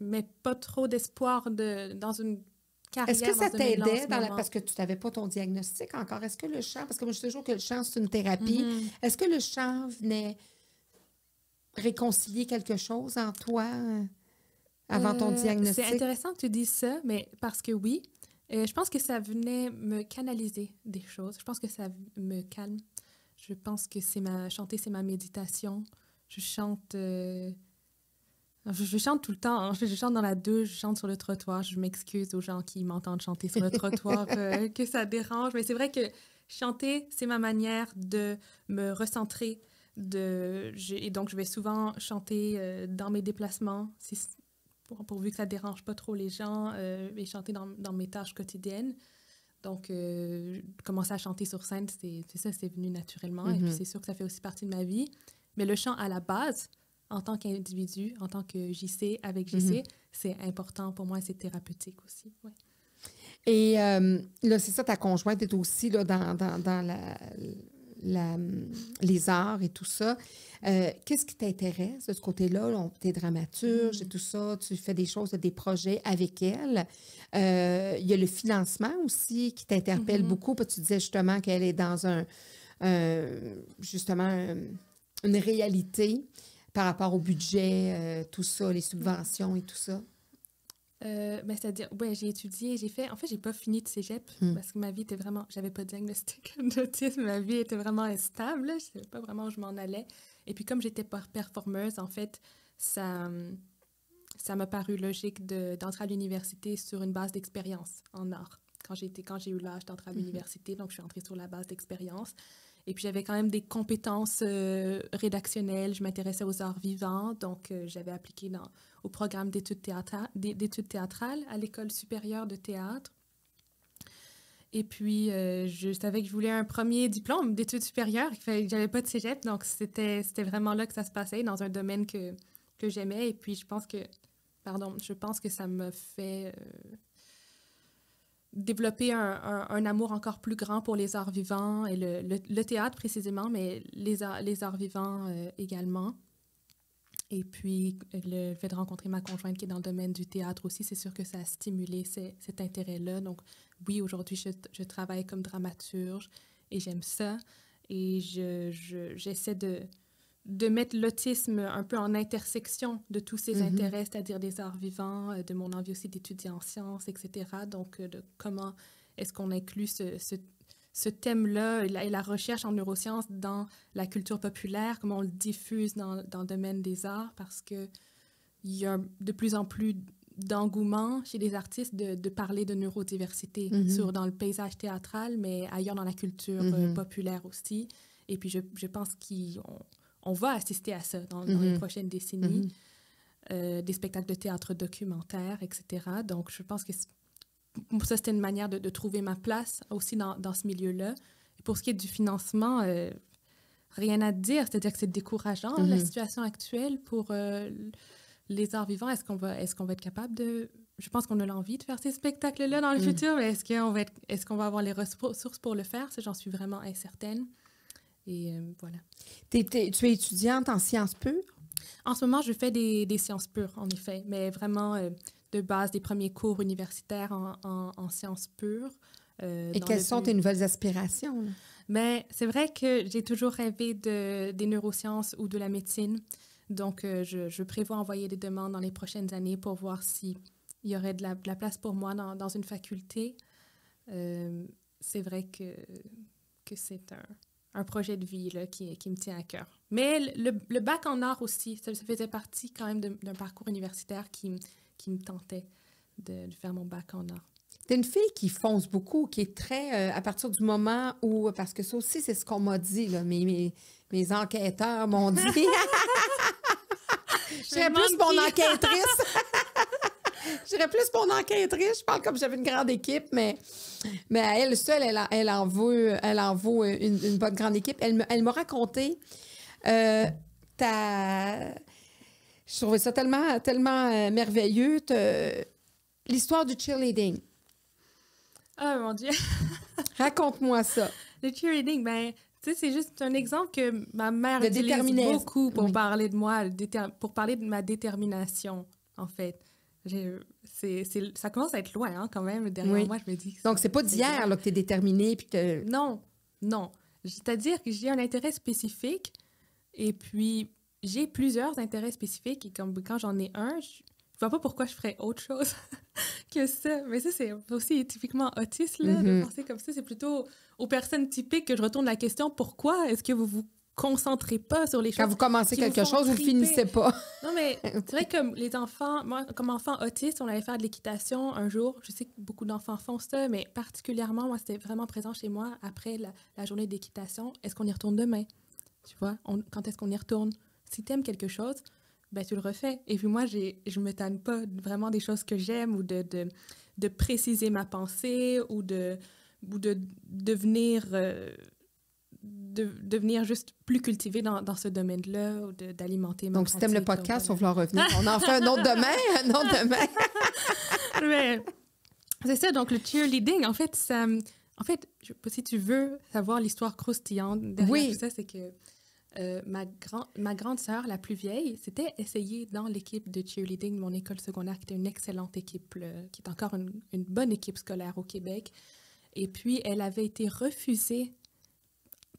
mets pas trop d'espoir dans une carrière. Est-ce que ça t'aidait parce que tu n'avais pas ton diagnostic encore? Est-ce que le chant, parce que moi je dis toujours que le chant c'est une thérapie, est-ce que le chant venait réconcilier quelque chose en toi avant ton diagnostic? C'est intéressant que tu dises ça, mais parce que oui, je pense que ça venait me canaliser des choses. Je pense que ça me calme. Je pense que chanter, c'est ma méditation. Je chante... Je chante tout le temps. Hein. Je chante dans la douche, je chante sur le trottoir. Je m'excuse aux gens qui m'entendent chanter sur le trottoir, que ça dérange. Mais c'est vrai que chanter, c'est ma manière de me recentrer. Et donc, je vais souvent chanter dans mes déplacements, pourvu que ça ne dérange pas trop les gens, et chanter dans mes tâches quotidiennes. Donc, commencer à chanter sur scène, c'est venu naturellement. Et puis, c'est sûr que ça fait aussi partie de ma vie. Mais le chant, à la base... en tant qu'individu, en tant que JC, avec JC, c'est important pour moi, c'est thérapeutique aussi. Ouais. Et là, c'est ça, ta conjointe est aussi là, dans les arts et tout ça. Qu'est-ce qui t'intéresse de ce côté-là? Tu es dramaturge et tout ça, tu fais des choses, des projets avec elle. Il y a le financement aussi qui t'interpelle beaucoup, parce que tu disais justement qu'elle est dans une réalité par rapport au budget, tout ça, les subventions et tout ça? C'est-à-dire, ouais, j'ai étudié, en fait, j'ai pas fini de cégep parce que ma vie était vraiment, j'avais pas de diagnostic d'autisme, ma vie était vraiment instable, je savais pas vraiment où je m'en allais. Et puis, comme j'étais pas performeuse, en fait, ça m'a paru logique d'entrer à l'université sur une base d'expérience en art. Quand j'ai eu l'âge d'entrer à l'université, donc je suis entrée sur la base d'expérience. Et puis, j'avais quand même des compétences rédactionnelles. Je m'intéressais aux arts vivants. Donc, j'avais appliqué au programme d'études théâtrales à l'École supérieure de théâtre. Et puis, je savais que je voulais un premier diplôme d'études supérieures. J'avais pas de cégep. Donc, c'était vraiment là que ça se passait, dans un domaine que j'aimais. Et puis, je pense que ça m'a fait... développer un amour encore plus grand pour les arts vivants et le théâtre précisément, mais les arts vivants également. Et puis, le fait de rencontrer ma conjointe qui est dans le domaine du théâtre aussi, c'est sûr que ça a stimulé cet intérêt-là. Donc, oui, aujourd'hui, je travaille comme dramaturge et j'aime ça. Et j'essaie de mettre l'autisme un peu en intersection de tous ces intérêts, c'est-à-dire des arts vivants, de mon envie aussi d'étudier en sciences, etc. Donc, de comment est-ce qu'on inclut ce thème-là et la recherche en neurosciences dans la culture populaire, comment on le diffuse dans le domaine des arts, parce qu'il y a de plus en plus d'engouement chez les artistes de parler de neurodiversité dans le paysage théâtral, mais ailleurs dans la culture populaire aussi. Et puis, je pense qu'on va assister à ça dans les prochaines décennies, des spectacles de théâtre documentaires, etc. Donc, je pense que pour ça, c'était une manière de trouver ma place aussi dans ce milieu-là. Et pour ce qui est du financement, rien à dire. C'est-à-dire que c'est décourageant, la situation actuelle pour les arts vivants. Est-ce qu'on va être capable de... Je pense qu'on a l'envie de faire ces spectacles-là dans le futur, mais est-ce qu'on va avoir les ressources pour le faire? Ça, j'en suis vraiment incertaine. Et voilà. Tu es étudiante en sciences pures? En ce moment, je fais des sciences pures, en effet, mais vraiment... de base des premiers cours universitaires en sciences pures. Et quelles sont tes nouvelles aspirations? Mais c'est vrai que j'ai toujours rêvé des neurosciences ou de la médecine. Donc, je prévois envoyer des demandes dans les prochaines années pour voir s'il y aurait de la place pour moi dans une faculté. C'est vrai que c'est un projet de vie là, qui me tient à cœur. Mais le bac en art aussi, ça faisait partie quand même d'un parcours universitaire qui me tentait de faire mon bac en art. T'es une fille qui fonce beaucoup, qui est très... à partir du moment où... Parce que ça aussi, c'est ce qu'on m'a dit, là, mes enquêteurs m'ont dit. Je serais plus mon enquêtrice. Je serais plus mon enquêtrice. Je parle comme j'avais une grande équipe, mais elle seule, elle en vaut une bonne grande équipe. Elle m'a raconté je trouvais ça tellement merveilleux. L'histoire du cheerleading. Oh mon Dieu! Raconte-moi ça. Le cheerleading, ben, tu sais, c'est juste un exemple que ma mère utilise beaucoup pour parler de moi, pour parler de ma détermination, en fait. Ça commence à être loin, hein, quand même, derrière moi, je me dis... Donc, c'est pas d'hier là, que tu es déterminée puis que... Non. C'est-à-dire que j'ai un intérêt spécifique et puis... J'ai plusieurs intérêts spécifiques et comme quand j'en ai un, je vois pas pourquoi je ferais autre chose que ça. Mais ça, c'est aussi typiquement autiste, là, de penser comme ça. C'est plutôt aux personnes typiques que je retourne la question, pourquoi est-ce que vous vous concentrez pas sur les choses? Quand vous commencez quelque chose, vous le finissez pas. Non, mais c'est vrai que comme les enfants, moi, comme enfant autiste, on allait faire de l'équitation un jour. Je sais que beaucoup d'enfants font ça, mais particulièrement, moi, c'était vraiment présent chez moi après la journée d'équitation. Est-ce qu'on y retourne demain? Tu vois, quand est-ce qu'on y retourne? Si tu aimes quelque chose, ben, tu le refais. Et puis moi, je me tanne pas vraiment des choses que j'aime ou de préciser ma pensée ou de devenir juste plus cultivée dans ce domaine-là ou d'alimenter ma pratique. Donc, si tu aimes le podcast, on va en revenir. On en fait un autre demain, Mais c'est ça, donc le cheerleading, en fait, si tu veux savoir l'histoire croustillante derrière tout ça, c'est que ma grande sœur, la plus vieille, s'était essayée dans l'équipe de cheerleading de mon école secondaire, qui était une excellente équipe, qui est encore une bonne équipe scolaire au Québec. Et puis, elle avait été refusée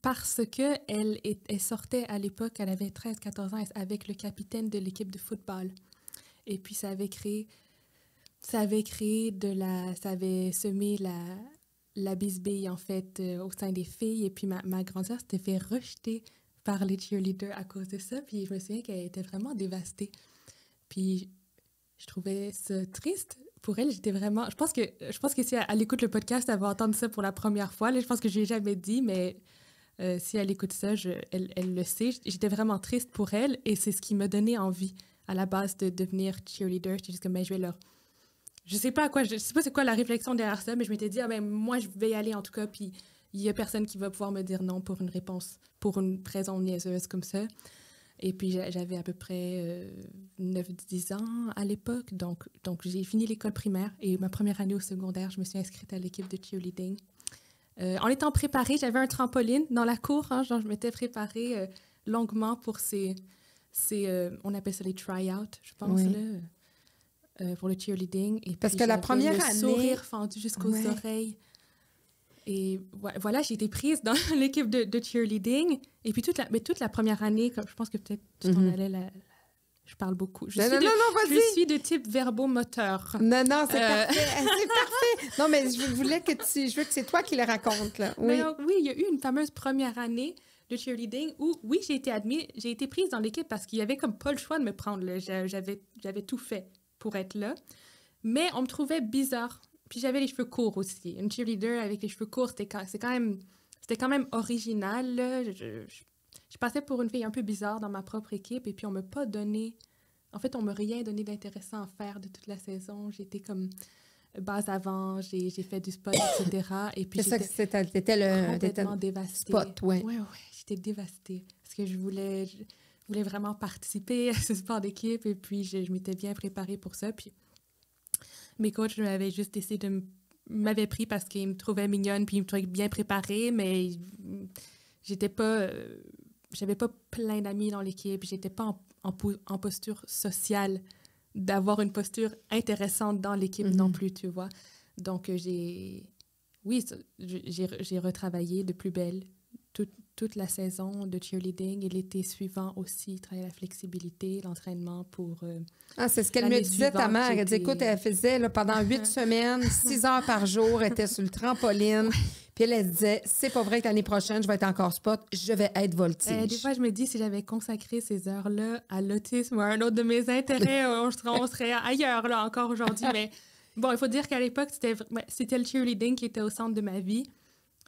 parce qu'elle sortait à l'époque, elle avait 13-14 ans, avec le capitaine de l'équipe de football. Et puis, ça avait semé la bisbille, en fait, au sein des filles. Et puis, ma grande sœur s'était fait rejeter par les cheerleaders à cause de ça. Puis je me souviens qu'elle était vraiment dévastée. Puis je trouvais ça triste pour elle. J'étais vraiment... Je pense que si elle écoute le podcast, elle va entendre ça pour la première fois. Là, je pense que je ne l'ai jamais dit, mais si elle écoute ça, elle le sait. J'étais vraiment triste pour elle et c'est ce qui m'a donné envie à la base de devenir cheerleader. J'étais juste comme, ben, je vais leur... Je sais pas c'est quoi la réflexion derrière ça, mais je m'étais dit, ah ben, moi, je vais y aller en tout cas, puis il y a personne qui va pouvoir me dire non pour une réponse, pour une raison niaiseuse comme ça. Et puis, j'avais à peu près 9-10 ans à l'époque, donc j'ai fini l'école primaire et ma première année au secondaire, je me suis inscrite à l'équipe de cheerleading. En étant préparée, j'avais un trampoline dans la cour, hein, genre je m'étais préparée longuement pour ces on appelle ça les try-out, je pense, Oui. là, pour le cheerleading. Et Parce puis, que la j'avais première le année... sourire fendu jusqu'aux Ouais. oreilles. Et voilà, j'ai été prise dans l'équipe de cheerleading. Et puis toute la première année, comme je pense que peut-être tu t'en allais je parle beaucoup. Je suis de type verbomoteur. Non, c'est parfait. C'est parfait. Non, mais je veux que c'est toi qui le racontes, là. Oui. Mais donc, oui, il y a eu une fameuse première année de cheerleading où, oui, j'ai été prise dans l'équipe parce qu'il y avait comme pas le choix de me prendre, là. J'avais tout fait pour être là. Mais on me trouvait bizarre. Puis j'avais les cheveux courts aussi. Une cheerleader avec les cheveux courts, c'était quand même original, là. Je passais pour une fille un peu bizarre dans ma propre équipe et puis on m'a pas donné... En fait, on m'a rien donné d'intéressant à faire de toute la saison. J'étais comme base avant, j'ai fait du spot, etc. Et puis t'étais complètement dévastée. Spot, oui. Ouais, j'étais dévastée parce que je voulais vraiment participer à ce sport d'équipe et puis je m'étais bien préparée pour ça. Puis mes coachs m'avaient juste essayé m'avaient pris parce qu'ils me trouvaient mignonne puis ils me trouvaient bien préparée, mais j'avais pas plein d'amis dans l'équipe, j'étais pas en posture sociale, d'avoir une posture intéressante dans l'équipe non plus, tu vois. Donc, j'ai retravaillé de plus belle toute la saison de cheerleading et l'été suivant aussi, travailler la flexibilité, l'entraînement pour... c'est ce qu'elle me disait, ta mère. Elle dit, écoute, elle faisait là, pendant 8 semaines, 6 heures par jour, elle était sur le trampoline. Puis elle disait, c'est pas vrai que l'année prochaine, je vais être encore spot, je vais être voltige. Des fois, je me dis, si j'avais consacré ces heures-là à l'autisme ou à un autre de mes intérêts, on serait ailleurs là encore aujourd'hui. Mais bon, il faut dire qu'à l'époque, c'était le cheerleading qui était au centre de ma vie.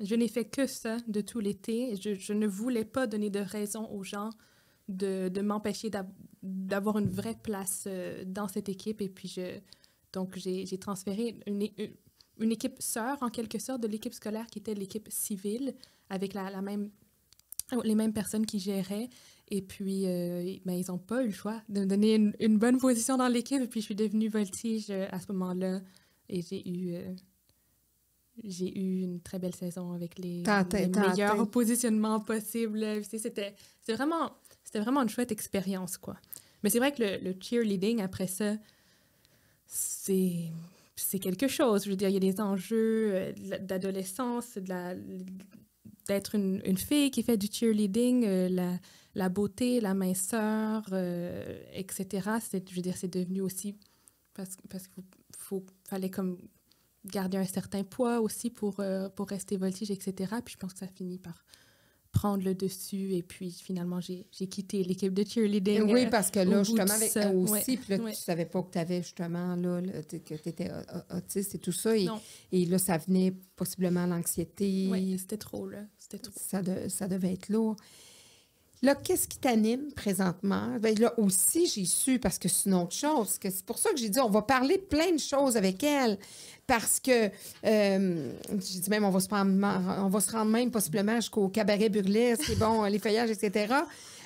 Je n'ai fait que ça de tout l'été. Je ne voulais pas donner de raison aux gens de m'empêcher d'avoir une vraie place dans cette équipe. Et puis, donc, j'ai transféré une équipe sœur, en quelque sorte, de l'équipe scolaire qui était l'équipe civile, avec les mêmes personnes qui géraient. Et puis, ils n'ont pas eu le choix de me donner une bonne position dans l'équipe. Et puis, je suis devenue voltige à ce moment-là. Et j'ai eu une très belle saison avec les meilleurs positionnements possibles. C'était vraiment une chouette expérience, quoi. Mais c'est vrai que le cheerleading, après ça, c'est quelque chose. Je veux dire, il y a des enjeux d'adolescence, d'être une fille qui fait du cheerleading, la beauté, la minceur, etc. Je veux dire, c'est devenu aussi... Parce qu'il fallait comme garder un certain poids aussi pour rester voltige, etc. Puis je pense que ça finit par prendre le dessus. Et puis finalement, j'ai quitté l'équipe de cheerleading. Oui, parce que là, justement, avec ça aussi, ouais, puis là, tu savais pas que tu avais justement, là, que tu étais autiste et tout ça. Et là, ça venait possiblement l'anxiété. Oui, c'était trop, là. C'était trop. Ça devait être lourd. Là, qu'est-ce qui t'anime présentement? Bien, là aussi, j'ai su, parce que c'est une autre chose, que c'est pour ça que j'ai dit, on va parler plein de choses avec elle, parce que, j'ai dit même, on va se rendre même possiblement jusqu'au cabaret burlesque, et bon, les feuillages, etc.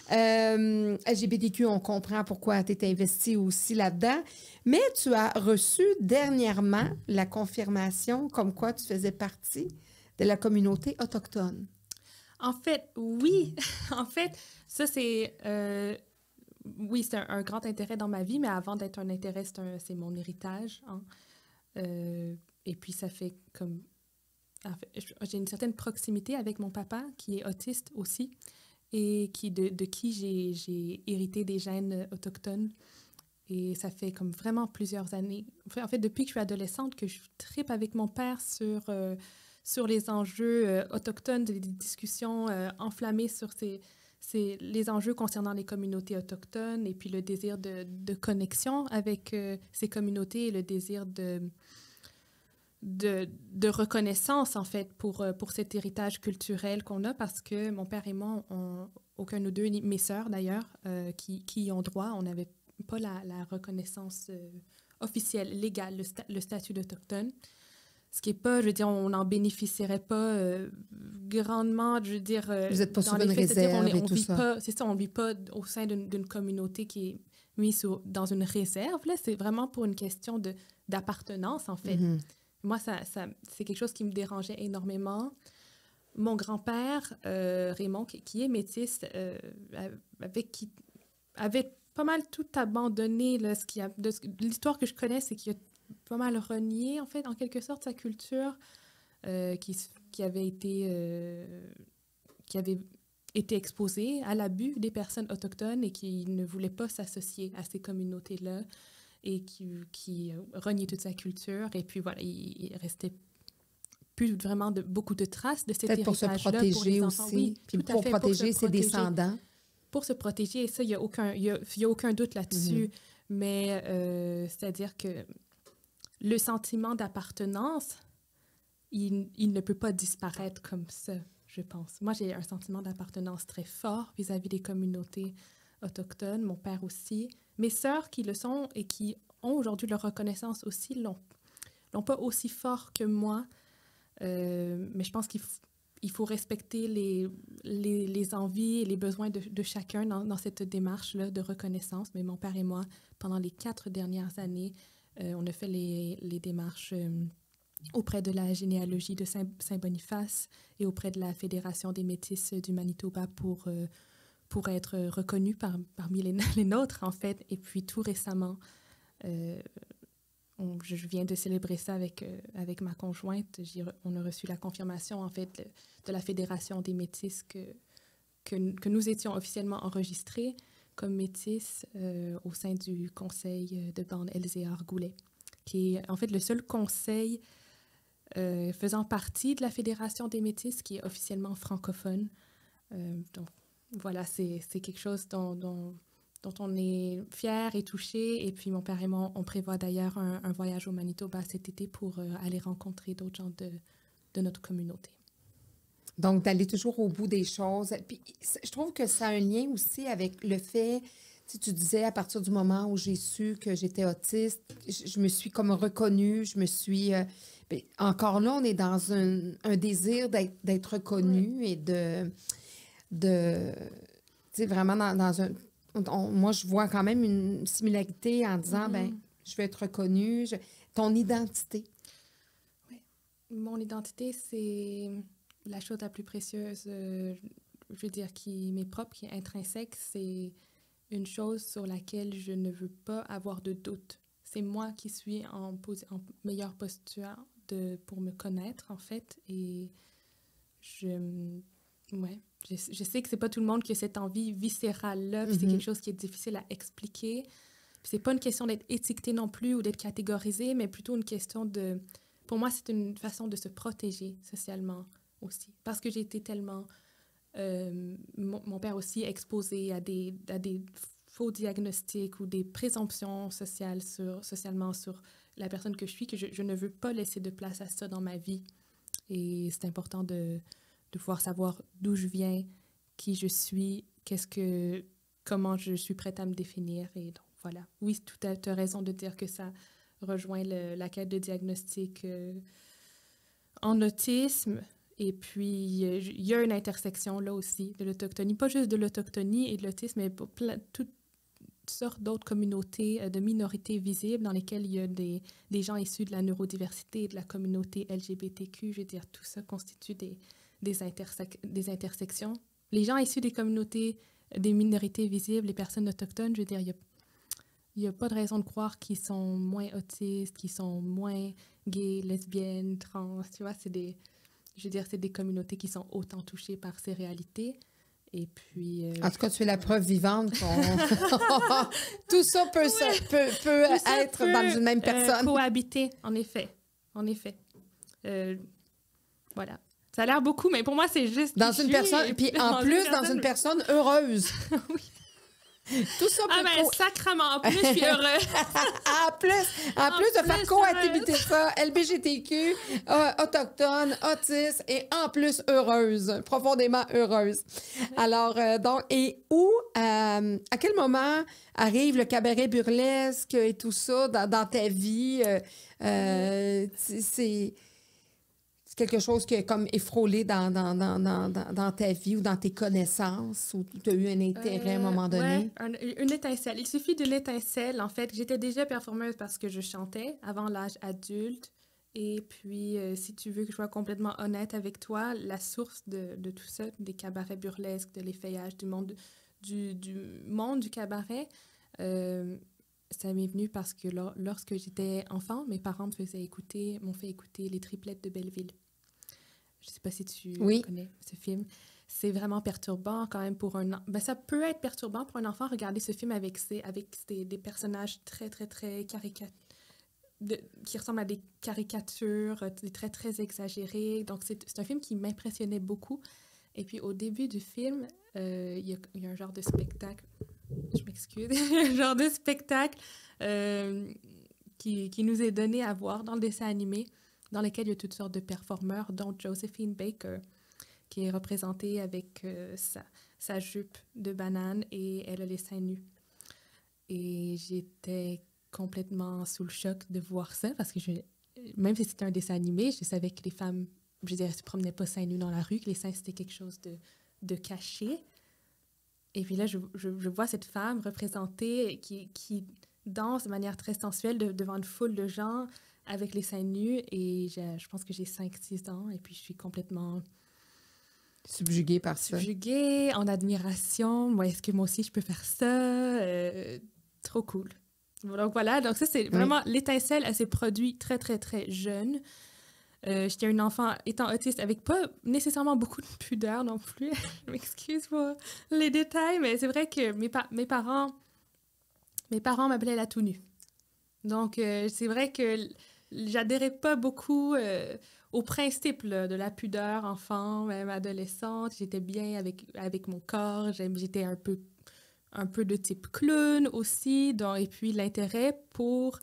LGBTQ, on comprend pourquoi tu es investie aussi là-dedans, mais tu as reçu dernièrement la confirmation comme quoi tu faisais partie de la communauté autochtone. En fait, oui. En fait, ça, c'est... oui, c'est un grand intérêt dans ma vie, mais avant d'être un intérêt, c'est mon héritage. Hein. Et puis, ça fait comme... En fait, j'ai une certaine proximité avec mon papa, qui est autiste aussi, et de qui j'ai hérité des gènes autochtones. Et ça fait comme vraiment plusieurs années. En fait, depuis que je suis adolescente, que je tripe avec mon père sur les enjeux autochtones, des discussions enflammées sur les enjeux concernant les communautés autochtones et puis le désir de connexion avec ces communautés et le désir de reconnaissance, en fait, pour cet héritage culturel qu'on a, parce que mon père et moi, aucun de nous deux, ni mes sœurs d'ailleurs, qui y ont droit, on n'avait pas la reconnaissance officielle, légale, le statut d'autochtone. Ce qui n'est pas, je veux dire, on n'en bénéficierait pas grandement, je veux dire... Vous n'êtes pas sur une réserve et tout ça. C'est ça, on ne vit pas au sein d'une communauté qui est mise dans une réserve. Là, c'est vraiment pour une question d'appartenance, en fait. Mm-hmm. Moi, c'est quelque chose qui me dérangeait énormément. Mon grand-père, Raymond, qui est métis, avait pas mal tout abandonné. Là, l'histoire que je connais, c'est qu'il a pas mal renié, en fait, en quelque sorte, sa culture qui avait été exposée à l'abus des personnes autochtones et qui ne voulait pas s'associer à ces communautés-là et qui reniait toute sa culture. Et puis voilà, il restait plus vraiment beaucoup de traces de cet héritage-là pour se protéger pour les enfants. aussi, Oui, puis tout à pour fait, protéger ses descendants. Pour se protéger, et ça, il n'y a aucun doute là-dessus. Mais c'est-à-dire que le sentiment d'appartenance, il ne peut pas disparaître comme ça, je pense. Moi, j'ai un sentiment d'appartenance très fort vis-à-vis des communautés autochtones, mon père aussi. Mes sœurs qui le sont et qui ont aujourd'hui leur reconnaissance aussi l'ont pas aussi fort que moi. Mais je pense qu'il faut respecter les envies et les besoins de chacun dans cette démarche-là de reconnaissance. Mais mon père et moi, pendant les 4 dernières années, on a fait les démarches auprès de la généalogie de Saint-Boniface et auprès de la Fédération des Métis du Manitoba pour être reconnus parmi les nôtres, en fait. Et puis tout récemment, je viens de célébrer ça avec ma conjointe. On a reçu la confirmation, en fait, de la Fédération des Métis que nous étions officiellement enregistrés comme métis au sein du conseil de bande Elzéar-Goulet, qui est en fait le seul conseil faisant partie de la Fédération des Métis qui est officiellement francophone. Donc voilà, c'est quelque chose dont on est fiers et touchés. Et puis mon père et moi, on prévoit d'ailleurs un voyage au Manitoba cet été pour aller rencontrer d'autres gens de notre communauté. Donc, d'aller toujours au bout des choses. Puis, je trouve que ça a un lien aussi avec le fait, tu disais, à partir du moment où j'ai su que j'étais autiste, je me suis comme reconnue, je me suis... encore là, on est dans un désir d'être reconnu et tu sais, vraiment dans un... moi, je vois quand même une similarité en disant, je veux être reconnue. Ton identité. Oui. Mon identité, c'est... la chose la plus précieuse, je veux dire, qui m'est propre, qui est intrinsèque, c'est une chose sur laquelle je ne veux pas avoir de doute. C'est moi qui suis en meilleure posture pour me connaître, en fait. Et je sais que c'est pas tout le monde qui a cette envie viscérale-là, puis c'est quelque chose qui est difficile à expliquer. Puis c'est pas une question d'être étiqueté non plus ou d'être catégorisé, mais plutôt une question de... Pour moi, c'est une façon de se protéger socialement aussi. Parce que j'ai été tellement... mon père aussi exposé à des faux diagnostics ou des présomptions socialement sur la personne que je suis, que je ne veux pas laisser de place à ça dans ma vie. Et c'est important de pouvoir savoir d'où je viens, qui je suis, comment je suis prête à me définir. Et donc, voilà. Oui, tu as raison de dire que ça rejoint la quête de diagnostic en autisme. Et puis, il y a une intersection là aussi de l'autochtonie, pas juste de l'autochtonie et de l'autisme, mais toutes sortes d'autres communautés, de minorités visibles dans lesquelles il y a des gens issus de la neurodiversité, de la communauté LGBTQ. Je veux dire, tout ça constitue des intersections. Les gens issus des communautés, des minorités visibles, les personnes autochtones, je veux dire, il n'y a pas de raison de croire qu'ils sont moins autistes, qu'ils sont moins gays, lesbiennes, trans, tu vois, c'est des communautés qui sont autant touchées par ces réalités. Et puis... En tout cas, tu es la preuve vivante tout ça peut être dans une même personne. Cohabiter, en effet. En effet. Voilà. Ça a l'air beaucoup, mais pour moi, c'est juste... Dans une personne, puis en plus, dans une personne heureuse. Oui. Tout ça peut... sacrément, en plus, je suis heureuse. en plus de faire cohabiter ça, LGBTQ, autochtone, autiste et en plus heureuse, profondément heureuse. Alors, donc, et à quel moment arrive le cabaret burlesque et tout ça dans ta vie? C'est quelque chose qui est comme effrôlé dans ta vie ou dans tes connaissances, ou tu as eu un intérêt à un moment donné? Oui, une étincelle. Il suffit d'une étincelle, en fait. J'étais déjà performeuse parce que je chantais avant l'âge adulte. Et puis, si tu veux que je sois complètement honnête avec toi, la source de tout ça, des cabarets burlesques, de l'effeuillage, du monde du monde du cabaret, ça m'est venu parce que lorsque j'étais enfant, mes parents m'ont fait écouter Les Triplettes de Belleville. Je ne sais pas si tu connais ce film. C'est vraiment perturbant quand même pour un... Ben, ça peut être perturbant pour un enfant, regarder ce film avec des personnages très, très, très qui ressemblent à des caricatures, très, très exagérées. Donc, c'est un film qui m'impressionnait beaucoup. Et puis, au début du film, il y a un genre de spectacle... Je m'excuse. Un genre de spectacle qui nous est donné à voir dans le dessin animé, dans lequel il y a toutes sortes de performeurs, dont Josephine Baker, qui est représentée avec sa jupe de banane et elle a les seins nus. Et j'étais complètement sous le choc de voir ça, parce que même si c'était un dessin animé, je savais que les femmes, je dirais, se promenaient pas seins nus dans la rue, que les seins, c'était quelque chose de caché. Et puis là, je vois cette femme représentée qui danse de manière très sensuelle devant une foule de gens avec les seins nus. Et je pense que j'ai 5-6 ans. Et puis, je suis complètement... subjuguée par ça. Subjuguée, en admiration. Moi, est-ce que moi aussi, je peux faire ça? Trop cool. Donc voilà, donc ça, c'est vraiment l'étincelle. Elle s'est produite très, très, très jeune. J'étais une enfant étant autiste avec pas nécessairement beaucoup de pudeur non plus. Je m'excuse pour les détails, mais c'est vrai que mes parents m'appelaient la tout nue. Donc, c'est vrai que j'adhérais pas beaucoup au principe là, de la pudeur enfant, même adolescente. J'étais bien avec mon corps. J'étais un peu de type clown aussi. Donc, et puis, l'intérêt pour...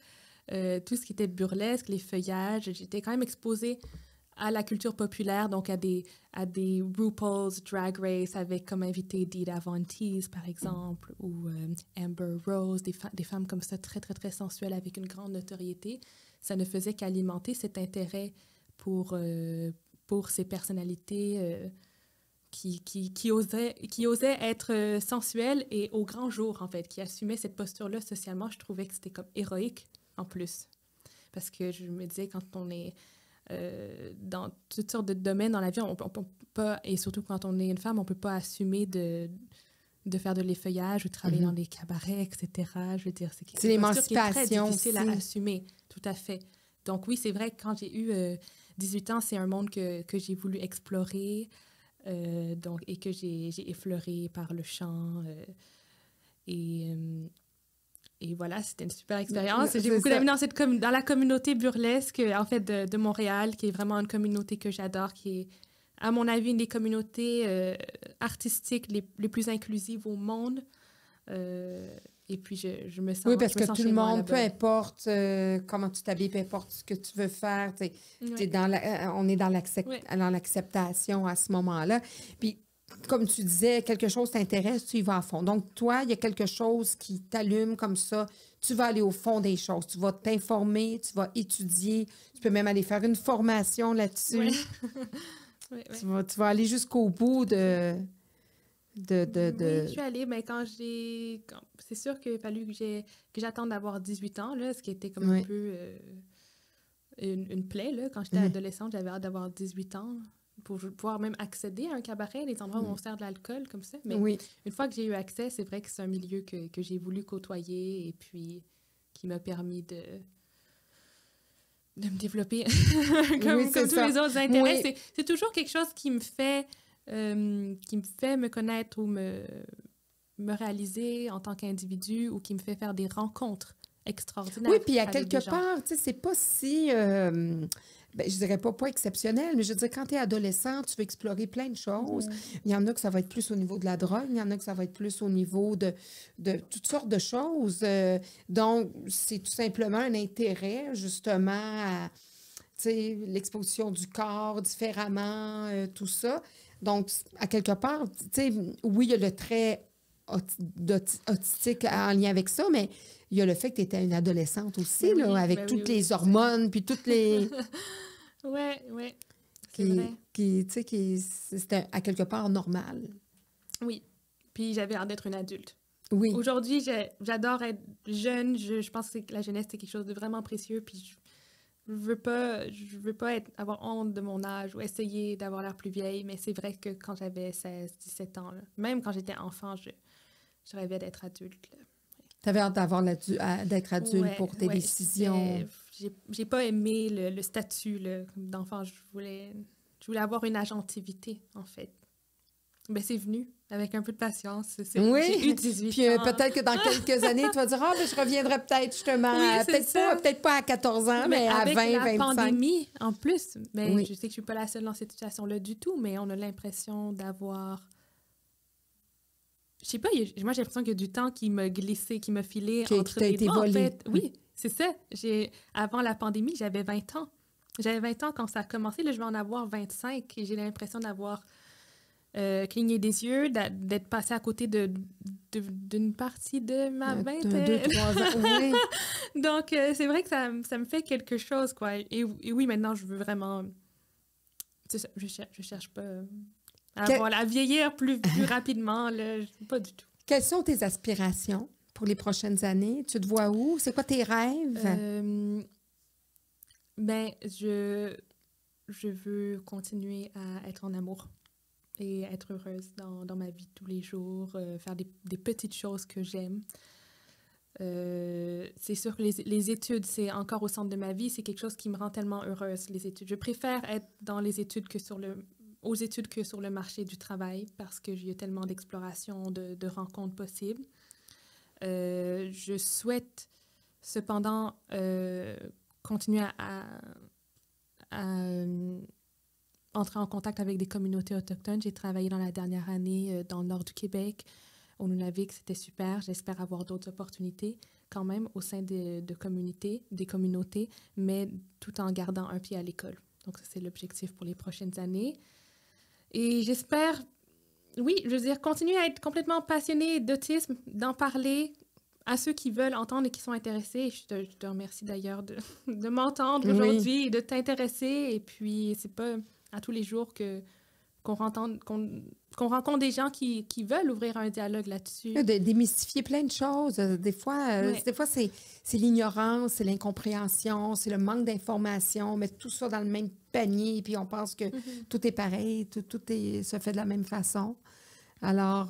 tout ce qui était burlesque, les feuillages, j'étais quand même exposée à la culture populaire, donc à des RuPaul's Drag Race avec comme invité Dita Von Teese, par exemple, ou Amber Rose, des femmes comme ça très, très, très sensuelles avec une grande notoriété. Ça ne faisait qu'alimenter cet intérêt pour ces personnalités qui osaient être sensuelles et au grand jour, en fait, qui assumaient cette posture-là socialement. Je trouvais que c'était comme héroïque en plus. Parce que je me disais, quand on est dans toutes sortes de domaines dans la vie, on peut pas, et surtout quand on est une femme, on peut pas assumer de faire de l'effeuillage ou de travailler dans des cabarets, etc. Je veux dire, c'est l'émancipation qui est très difficile aussi à assumer, tout à fait. Donc oui, c'est vrai que quand j'ai eu 18 ans, c'est un monde que j'ai voulu explorer et que j'ai effleuré par le chant. Et voilà, c'était une super expérience. J'ai beaucoup d'amis dans la communauté burlesque, en fait, de Montréal, qui est vraiment une communauté que j'adore, qui est, à mon avis, une des communautés artistiques les plus inclusives au monde. Et puis, je me sens... Oui, parce que tout le monde, peu importe comment tu t'habilles, peu importe ce que tu veux faire, on est dans l'acceptation à ce moment-là. Puis, comme tu disais, quelque chose t'intéresse, tu y vas à fond. Donc, toi, il y a quelque chose qui t'allume comme ça, tu vas aller au fond des choses. Tu vas t'informer, tu vas étudier, tu peux même aller faire une formation là-dessus. Oui. Oui. Tu vas aller jusqu'au bout de... Oui, je suis allée, mais c'est sûr qu'il a fallu que j'attende d'avoir 18 ans, là, ce qui était comme un peu une plaie, là. Quand j'étais adolescente, j'avais hâte d'avoir 18 ans pour pouvoir même accéder à un cabaret, les endroits où on sert de l'alcool, comme ça. Mais une fois que j'ai eu accès, c'est vrai que c'est un milieu que j'ai voulu côtoyer et puis qui m'a permis de me développer comme tous les autres intérêts. Oui. C'est toujours quelque chose qui me fait me connaître ou me réaliser en tant qu'individu ou qui me fait faire des rencontres extraordinaires. Oui, puis à quelque part, tu sais, c'est pas si... je dirais pas exceptionnel, mais je veux dire, quand tu es adolescent, tu veux explorer plein de choses. Il y en a que ça va être plus au niveau de la drogue, il y en a que ça va être plus au niveau de toutes sortes de choses. Donc, c'est tout simplement un intérêt, justement, à l'exposition du corps différemment, tout ça. Donc, à quelque part, oui, il y a le trait autistique en lien avec ça, mais il y a le fait que tu étais une adolescente aussi, avec toutes les hormones, puis toutes les... Oui, c'est vrai. C'était à quelque part normal. Oui, puis j'avais l'air d'être une adulte. Oui. Aujourd'hui, j'adore être jeune. Je pense que la jeunesse, c'est quelque chose de vraiment précieux, puis je veux pas avoir honte de mon âge ou essayer d'avoir l'air plus vieille, mais c'est vrai que quand j'avais 16, 17 ans, là, même quand j'étais enfant, Je rêvais d'être adulte. Tu avais hâte d'être adulte pour tes décisions. J'ai pas aimé le statut là, d'enfant. Je voulais avoir une agentivité, en fait. Ben, c'est venu avec un peu de patience. Oui. J'ai eu 18 Puis ans. peut-être que dans quelques années, tu vas dire, je reviendrai peut-être justement, peut-être pas à 14 ans, mais à 20, 25. Avec la pandémie, en plus. Mais oui. je sais que je suis pas la seule dans cette situation-là du tout, mais on a l'impression d'avoir... Je sais pas, moi j'ai l'impression qu'il y a du temps qui m'a glissé, qui m'a filé entre les doigts, en fait. Oui, c'est ça. Avant la pandémie, j'avais 20 ans. J'avais 20 ans quand ça a commencé. Là, je vais en avoir 25 et j'ai l'impression d'avoir cligné des yeux, d'être passée à côté d'une partie de ma vingtaine. 2-3 ans, oui. Donc, c'est vrai que ça me fait quelque chose, quoi. Et oui, maintenant, je veux vraiment... C'est ça, je cherche pas à vieillir plus rapidement, là, pas du tout. Quelles sont tes aspirations pour les prochaines années? Tu te vois où? C'est quoi tes rêves? Ben, je veux continuer à être en amour et être heureuse dans ma vie tous les jours, faire des petites choses que j'aime. C'est sûr que les études, c'est encore au centre de ma vie. C'est quelque chose qui me rend tellement heureuse, les études. Je préfère être dans les études aux études que sur le marché du travail parce qu'il y a tellement d'exploration, de rencontres possibles. Je souhaite cependant continuer à entrer en contact avec des communautés autochtones. J'ai travaillé dans la dernière année dans le nord du Québec, au Nunavik, c'était super. J'espère avoir d'autres opportunités quand même au sein des communautés, mais tout en gardant un pied à l'école. Donc ça, c'est l'objectif pour les prochaines années. Et j'espère, oui, je veux dire, continuer à être complètement passionnée d'autisme, d'en parler à ceux qui veulent entendre et qui sont intéressés. Je te remercie d'ailleurs de m'entendre aujourd'hui et de t'intéresser. Et puis, c'est pas à tous les jours qu'on rencontre des gens qui veulent ouvrir un dialogue là-dessus. De démystifier plein de choses. Des fois, c'est l'ignorance, c'est l'incompréhension, c'est le manque d'information, mettre tout ça dans le même panier, puis on pense que tout est pareil, tout se fait de la même façon. Alors,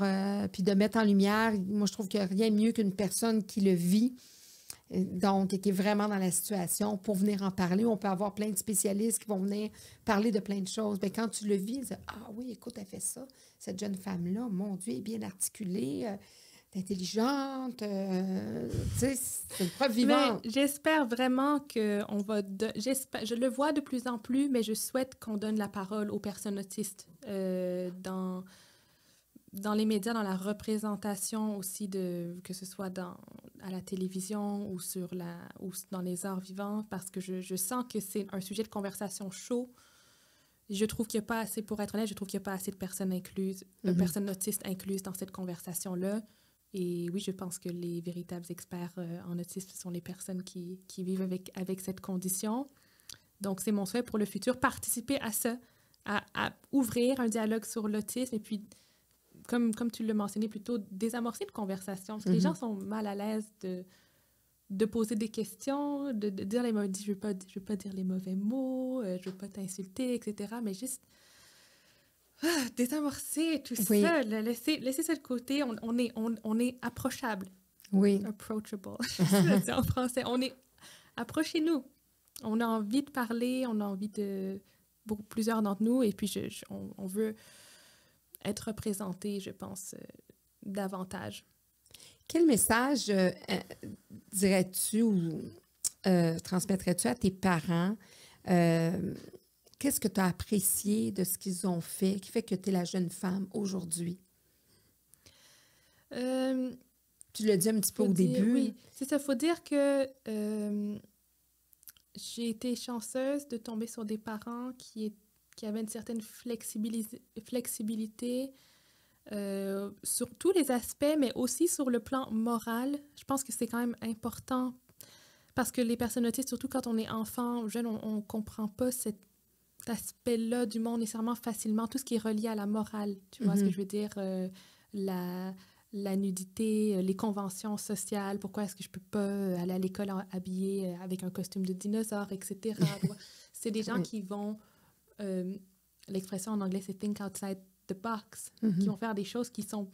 puis de mettre en lumière, moi, je trouve qu'il n'y a rien de mieux qu'une personne qui le vit, donc, qui est vraiment dans la situation pour venir en parler. On peut avoir plein de spécialistes qui vont venir parler de plein de choses. Bien, quand tu le vis, tu dis, ah oui, écoute, elle fait ça. Cette jeune femme-là, mon Dieu, elle est bien articulée, intelligente. Tu sais, c'est une preuve vivante. Mais j'espère vraiment qu'on va... je le vois de plus en plus, mais je souhaite qu'on donne la parole aux personnes autistes dans les médias, dans la représentation aussi, que ce soit à la télévision ou dans les arts vivants, parce que je sens que c'est un sujet de conversation chaud. Je trouve qu'il n'y a pas assez, pour être honnête, je trouve qu'il n'y a pas assez de personnes incluses, de personnes autistes incluses dans cette conversation-là. Et oui, je pense que les véritables experts en autisme sont les personnes qui vivent avec cette condition. Donc, c'est mon souhait pour le futur, participer à ça, à ouvrir un dialogue sur l'autisme et puis, comme tu l'as mentionné plus tôt, désamorcer une conversation. Parce que les gens sont mal à l'aise de poser des questions, de dire les mots. Je veux pas dire les mauvais mots, je veux pas t'insulter, etc. Mais juste désamorcer tout ça, laisser ça de côté. On est approchable. Oui. Approachable. C'est en français. Approchez-nous. On a envie de parler, on a envie pour plusieurs d'entre nous, et puis on veut être représenté, je pense, davantage. Quel message dirais-tu ou transmettrais-tu à tes parents? Qu'est-ce que tu as apprécié de ce qu'ils ont fait, qui fait que tu es la jeune femme aujourd'hui? Tu l'as dit un petit peu au début. Oui, c'est ça. Il faut dire que j'ai été chanceuse de tomber sur des parents qui avaient une certaine flexibilité sur tous les aspects, mais aussi sur le plan moral. Je pense que c'est quand même important parce que les personnes autistes, surtout quand on est enfant ou jeune, on ne comprend pas cet aspect-là du monde nécessairement facilement, tout ce qui est relié à la morale. Tu vois ce que je veux dire? La nudité, les conventions sociales, pourquoi est-ce que je ne peux pas aller à l'école habillée avec un costume de dinosaure, etc. C'est des gens qui vont... l'expression en anglais, c'est « think outside the box », qui vont faire des choses qui sont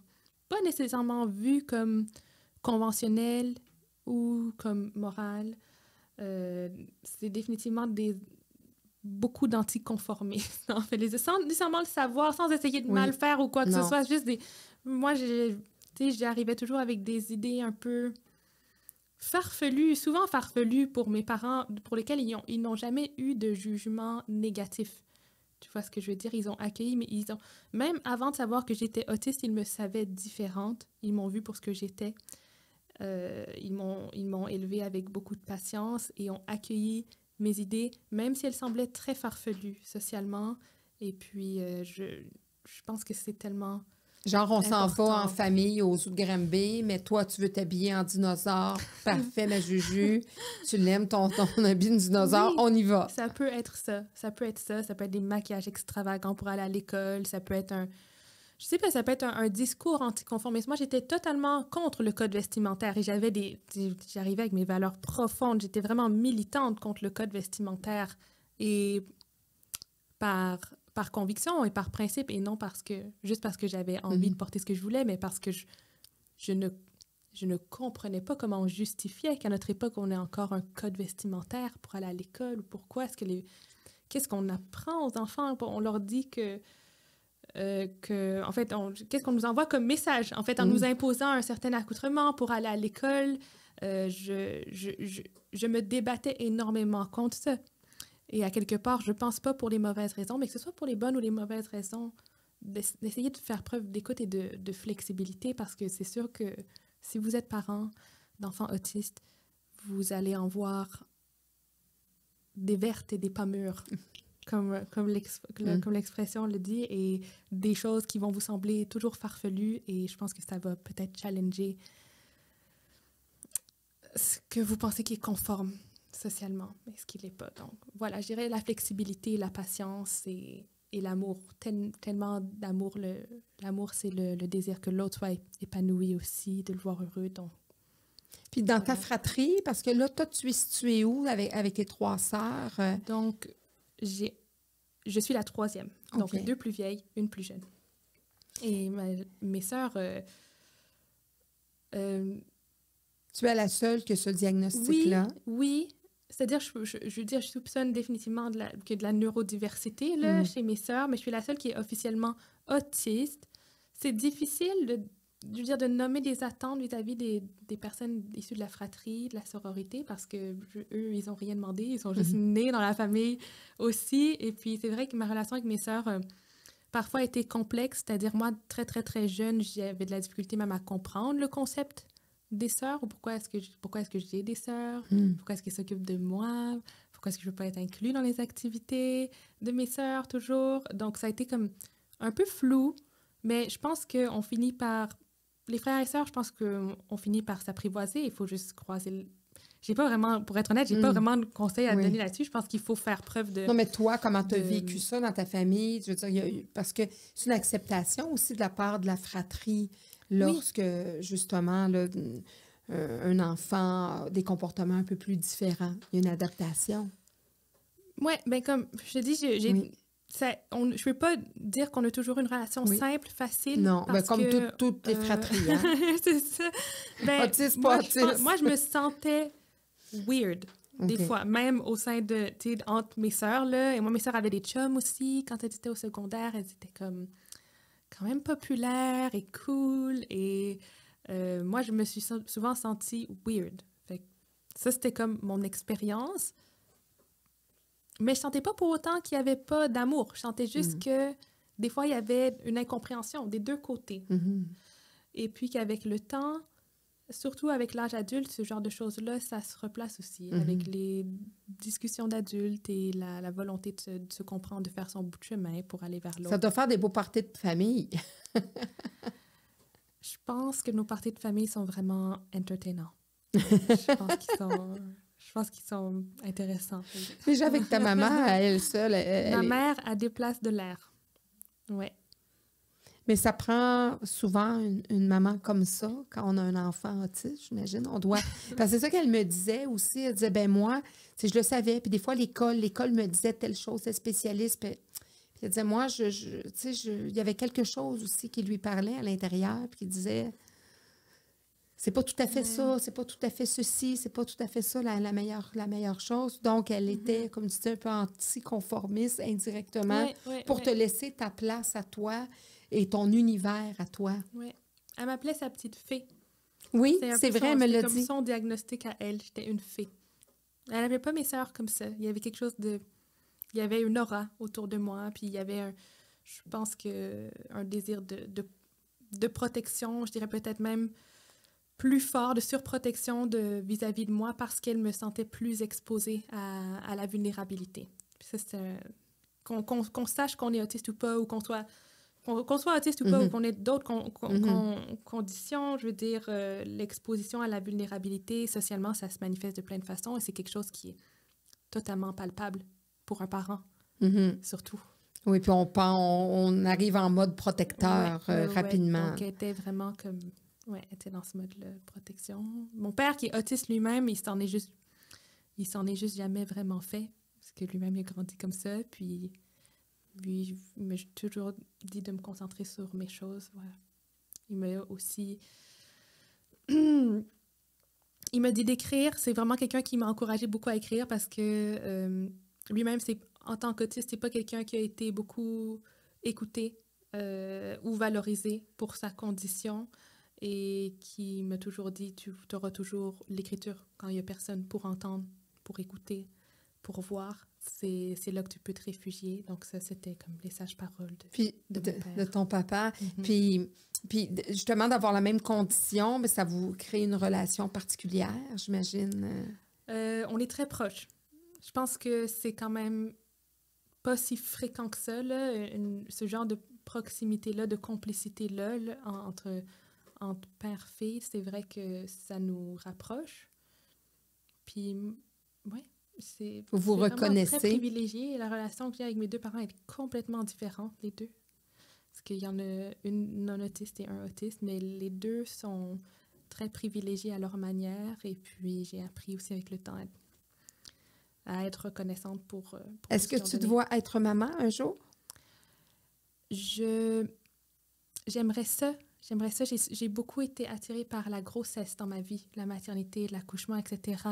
pas nécessairement vu comme conventionnel ou comme moral. C'est définitivement beaucoup d'anticonformistes, en fait, sans nécessairement le savoir, sans essayer de mal faire ou quoi que ce soit. Juste moi, j'arrivais toujours avec des idées un peu farfelues, souvent farfelues pour mes parents, pour lesquels ils n'ont jamais eu de jugement négatif. Tu vois ce que je veux dire? Ils ont accueilli, mais même avant de savoir que j'étais autiste, ils me savaient différente. Ils m'ont vue pour ce que j'étais. Ils m'ont élevée avec beaucoup de patience et ont accueilli mes idées, même si elles semblaient très farfelues socialement. Et puis, je pense que c'est tellement genre, on s'en important. va en famille aux zoo de Granby, mais toi, tu veux t'habiller en dinosaure. Parfait, ma Juju. Tu l'aimes, ton habit de dinosaure. On y va. Ça peut être ça. Ça peut être des maquillages extravagants pour aller à l'école. Ça peut être je sais pas, ça peut être un discours anticonformiste. Moi, j'étais totalement contre le code vestimentaire et j'arrivais avec mes valeurs profondes. J'étais vraiment militante contre le code vestimentaire et par conviction et par principe et non juste parce que j'avais envie de porter ce que je voulais, mais parce que je ne comprenais pas comment on justifiait qu'à notre époque, on ait encore un code vestimentaire pour aller à l'école. Pourquoi est-ce que qu'est-ce qu'on apprend aux enfants? On leur dit en fait, qu'est-ce qu'on nous envoie comme message? En fait, en nous imposant un certain accoutrement pour aller à l'école, je me débattais énormément contre ça. Et à quelque part, je ne pense pas pour les mauvaises raisons, mais que ce soit pour les bonnes ou les mauvaises raisons, d'essayer de faire preuve d'écoute et de flexibilité, parce que c'est sûr que si vous êtes parent d'enfants autistes, vous allez en voir des vertes et des pas mûres. Comme l'expression le dit, et des choses qui vont vous sembler toujours farfelues, et je pense que ça va peut-être challenger ce que vous pensez qui est conforme socialement, mais ce qui ne l'est pas. Donc voilà, je dirais la flexibilité, la patience et l'amour. Tellement d'amour. L'amour, c'est le désir que l'autre soit épanoui aussi, de le voir heureux. Donc, puis dans ta fratrie, parce que là, toi, tu es située où avec tes 3 sœurs? Donc, je suis la 3e. Donc, 2 plus vieilles, 1 plus jeune. Et mes sœurs... tu es la seule qui a ce diagnostic-là? Oui. C'est-à-dire, je soupçonne définitivement de la neurodiversité là, chez mes sœurs, mais je suis la seule qui est officiellement autiste. C'est difficile de nommer des attentes vis-à-vis des personnes issues de la fratrie, de la sororité, parce que eux, ils n'ont rien demandé, ils sont juste nés dans la famille aussi. Et puis, c'est vrai que ma relation avec mes sœurs parfois a été complexe, c'est-à-dire moi, très, très, très jeune, j'avais de la difficulté même à comprendre le concept des sœurs, ou pourquoi est-ce que j'ai des sœurs, pourquoi est-ce qu'elles s'occupent de moi, pourquoi est-ce que je ne veux pas être inclus dans les activités de mes sœurs toujours. Donc, ça a été comme un peu flou, mais je pense qu'on finit par... Les frères et sœurs, je pense qu'on finit par s'apprivoiser. Il faut juste croiser... J'ai pas vraiment, pour être honnête, j'ai pas vraiment de conseils à donner là-dessus. Je pense qu'il faut faire preuve de... Non, mais toi, comment tu as vécu ça dans ta famille? Je veux dire, parce que c'est une acceptation aussi de la part de la fratrie lorsque, justement, là, un enfant a des comportements un peu plus différents. Il y a une adaptation. Oui, bien comme je te dis, je ne peux pas dire qu'on a toujours une relation simple, facile. Non, parce comme que, toutes les fratries. Hein? c'est ça. Ben, autiste, pas autiste. Moi, je me sentais weird. Des fois, même au sein entre mes sœurs, là. Et moi, mes sœurs avaient des chums aussi. Quand elles étaient au secondaire, elles étaient comme quand même populaires et cool. Et moi, je me suis souvent sentie weird. Fait que ça, c'était comme mon expérience. Mais je sentais pas pour autant qu'il n'y avait pas d'amour. Je sentais juste que des fois, il y avait une incompréhension des deux côtés. Et puis qu'avec le temps, surtout avec l'âge adulte, ce genre de choses-là, ça se replace aussi avec les discussions d'adultes et la volonté de se comprendre, de faire son bout de chemin pour aller vers l'autre. Ça doit faire des beaux parties de famille. Je pense que nos parties de famille sont vraiment entertainants. Je pense qu'ils sont intéressants. Déjà avec ta maman, elle seule. Ma mère a des places de l'air. Oui. Mais ça prend souvent une maman comme ça, quand on a un enfant autiste, j'imagine. On doit... Parce que c'est ça qu'elle me disait aussi. Elle disait, ben moi, je le savais. Puis des fois, l'école me disait telle chose, tel spécialiste. Puis Il disait, moi, tu sais, il y avait quelque chose aussi qui lui parlait à l'intérieur, puis qui disait, c'est pas tout à fait ça, c'est pas tout à fait ceci, c'est pas tout à fait ça la meilleure chose. Donc, elle était, comme tu dis, un peu anticonformiste indirectement pour te laisser ta place à toi et ton univers à toi. Oui. Elle m'appelait sa petite fée. Oui, c'est vrai, elle me l'a dit. C'était comme son diagnostic à elle, j'étais une fée. Elle n'avait pas mes sœurs comme ça. Il y avait quelque chose de... Il y avait une aura autour de moi, puis il y avait, je pense que un désir de protection, je dirais peut-être même plus fort, de surprotection vis-à-vis de moi parce qu'elle me sentait plus exposée à la vulnérabilité. Puis ça, c'est qu'on sache qu'on est autiste ou pas, ou qu'on soit autiste ou pas, ou qu'on ait d'autres conditions, je veux dire, l'exposition à la vulnérabilité, socialement, ça se manifeste de plein de façons et c'est quelque chose qui est totalement palpable pour un parent, surtout. Oui, puis on arrive en mode protecteur rapidement. Donc, elle était vraiment comme... Oui, elle était dans ce mode-là de protection. Mon père, qui est autiste lui-même, il s'en est juste jamais vraiment fait, parce que lui-même, il a grandi comme ça, puis lui, il m'a toujours dit de me concentrer sur mes choses. Voilà. Il m'a aussi... il m'a dit d'écrire. C'est vraiment quelqu'un qui m'a encouragé beaucoup à écrire parce que lui-même, en tant qu'autiste, c'est pas quelqu'un qui a été beaucoup écouté ou valorisé pour sa condition et qui m'a toujours dit, tu auras toujours l'écriture quand il n'y a personne pour entendre, pour écouter, pour voir. C'est là que tu peux te réfugier. Donc ça, c'était comme les sages-paroles de ton papa. Puis justement, d'avoir la même condition, mais ça vous crée une relation particulière, j'imagine. On est très proches. Je pense que c'est quand même pas si fréquent que ça, là, ce genre de proximité-là, de complicité-là, là, entre père-fille. C'est vrai que ça nous rapproche. Puis, ouais, vous reconnaissez. Très privilégié. La relation que j'ai avec mes deux parents est complètement différente, les deux. Parce qu'il y en a une non-autiste et un autiste, mais les deux sont très privilégiés à leur manière. Et puis, j'ai appris aussi avec le temps à être reconnaissante pour Est-ce que tu te vois être maman un jour? J'aimerais ça. J'aimerais ça. J'ai beaucoup été attirée par la grossesse dans ma vie, la maternité, l'accouchement, etc.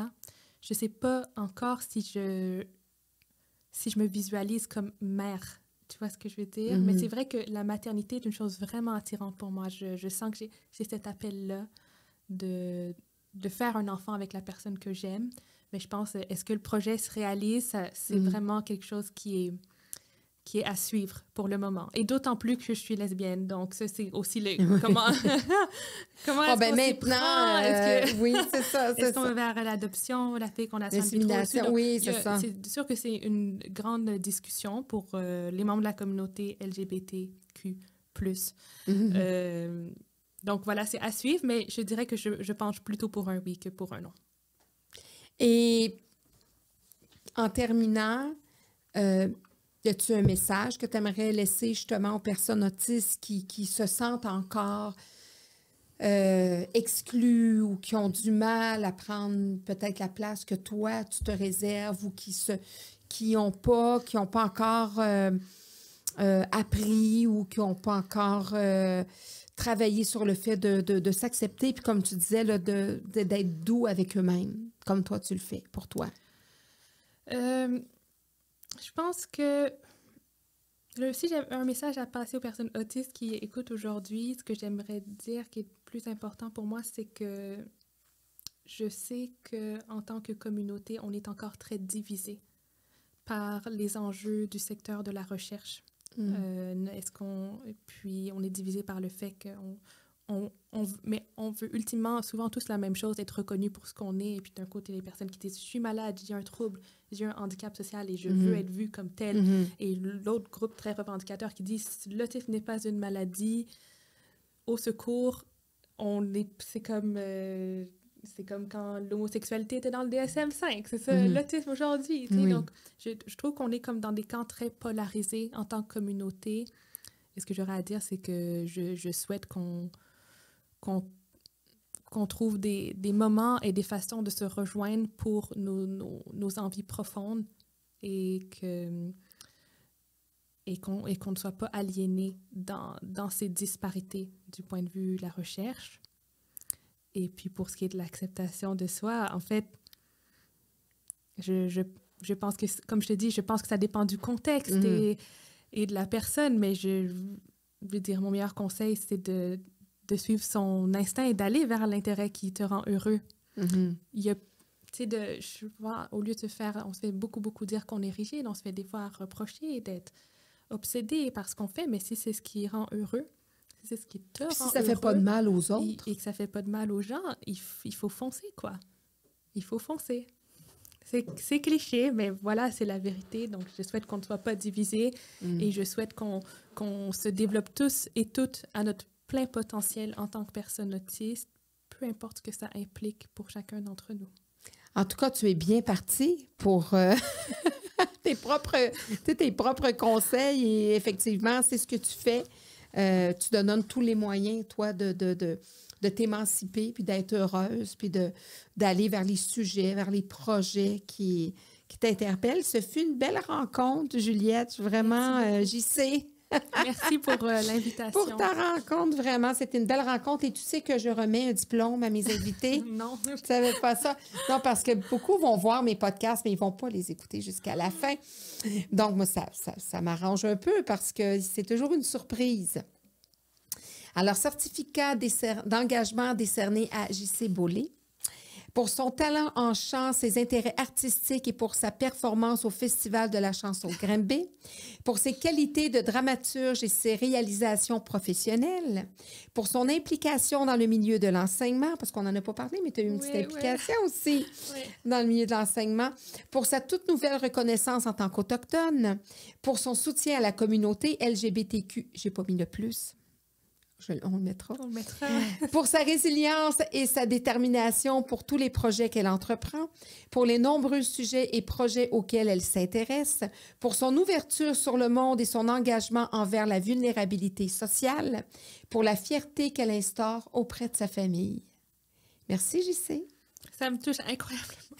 Je ne sais pas encore si je me visualise comme mère. Tu vois ce que je veux dire? Mais c'est vrai que la maternité est une chose vraiment attirante pour moi. Je sens que j'ai cet appel-là de faire un enfant avec la personne que j'aime. Mais je pense, est-ce que le projet se réalise? C'est vraiment quelque chose qui est à suivre pour le moment. Et d'autant plus que je suis lesbienne. Donc, ça, c'est aussi comment est-ce qu'on s'y prend? Oui, c'est ça. Est-ce qu'on va vers l'adoption, la fécondation? Oui, c'est ça. C'est sûr que c'est une grande discussion pour les membres de la communauté LGBTQ+. Donc, voilà, c'est à suivre, mais je dirais que je penche plutôt pour un oui que pour un non. Et en terminant, y a-tu un message que tu aimerais laisser justement aux personnes autistes qui se sentent encore exclues ou qui ont du mal à prendre peut-être la place que toi, tu te réserves ou qui n'ont pas encore appris ou qui n'ont pas encore travaillé sur le fait de s'accepter, puis comme tu disais, là, d'être doux avec eux-mêmes, comme toi, tu le fais pour toi? Je pense que si j'ai un message à passer aux personnes autistes qui écoutent aujourd'hui, ce que j'aimerais dire qui est le plus important pour moi, c'est que je sais qu'en tant que communauté, on est encore très divisé par les enjeux du secteur de la recherche. Puis on est divisé par le fait mais on veut ultimement souvent tous la même chose, être reconnu pour ce qu'on est. Et puis d'un côté, les personnes qui disent « je suis malade, j'ai un trouble, j'ai un handicap social et je veux être vue comme telle ». Et l'autre groupe très revendicateur qui dit « l'autisme n'est pas une maladie, au secours, c'est comme quand l'homosexualité était dans le DSM-5, c'est ça, l'autisme aujourd'hui. » Donc, je trouve qu'on est comme dans des camps très polarisés en tant que communauté. Et ce que j'aurais à dire, c'est que je souhaite qu'on trouve des moments et des façons de se rejoindre pour nos envies profondes et et qu'on ne soit pas aliéné dans ces disparités du point de vue de la recherche. Et puis, pour ce qui est de l'acceptation de soi, en fait, je pense que, comme je te dis, je pense que ça dépend du contexte et de la personne, mais je veux dire, mon meilleur conseil, c'est de suivre son instinct et d'aller vers l'intérêt qui te rend heureux. Il y a, tu sais, je vois, au lieu de on se fait beaucoup dire qu'on est rigide, on se fait des fois reprocher d'être obsédé par ce qu'on fait, mais si c'est ce qui rend heureux, si c'est ce qui te rend heureux... Si ça fait pas de mal aux autres. Et que ça fait pas de mal aux gens, il faut foncer, quoi. Il faut foncer. C'est cliché, mais voilà, c'est la vérité. Donc, je souhaite qu'on ne soit pas divisés et je souhaite qu'on se développe tous et toutes à notre plein potentiel en tant que personne autiste, peu importe ce que ça implique pour chacun d'entre nous. En tout cas, tu es bien parti pour tes propres conseils et effectivement, c'est ce que tu fais. Tu te donnes tous les moyens, toi, de t'émanciper, puis d'être heureuse, puis d'aller vers les sujets, vers les projets qui t'interpellent. Ce fut une belle rencontre, Juliette. Vraiment, j'y sais. Merci pour l'invitation. Pour ta rencontre, vraiment. C'était une belle rencontre. Et tu sais que je remets un diplôme à mes invités? Non. Tu ne savais pas ça? Non, parce que beaucoup vont voir mes podcasts, mais ils ne vont pas les écouter jusqu'à la fin. Donc, moi, ça m'arrange un peu parce que c'est toujours une surprise. Alors, certificat d'engagement décerné à J.C. Bollé. Pour son talent en chant, ses intérêts artistiques et pour sa performance au Festival de la chanson Grimby, pour ses qualités de dramaturge et ses réalisations professionnelles, pour son implication dans le milieu de l'enseignement, parce qu'on n'en a pas parlé, mais tu as eu une petite implication aussi dans le milieu de l'enseignement, pour sa toute nouvelle reconnaissance en tant qu'autochtone, pour son soutien à la communauté LGBTQ, j'ai pas mis le plus. On le mettra. On le mettra. Pour sa résilience et sa détermination pour tous les projets qu'elle entreprend, pour les nombreux sujets et projets auxquels elle s'intéresse, pour son ouverture sur le monde et son engagement envers la vulnérabilité sociale, pour la fierté qu'elle instaure auprès de sa famille. Merci, JC. Ça me touche incroyablement.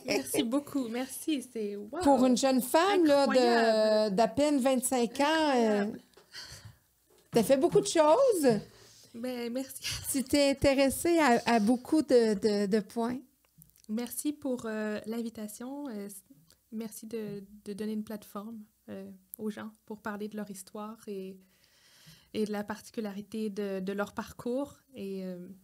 Merci beaucoup. Merci. C'est wow. Pour une jeune femme d'à peine 25 ans... Tu as fait beaucoup de choses. Ben, merci. Tu t'es intéressée à beaucoup de points. Merci pour l'invitation. Merci de donner une plateforme aux gens pour parler de leur histoire et de la particularité de leur parcours. Et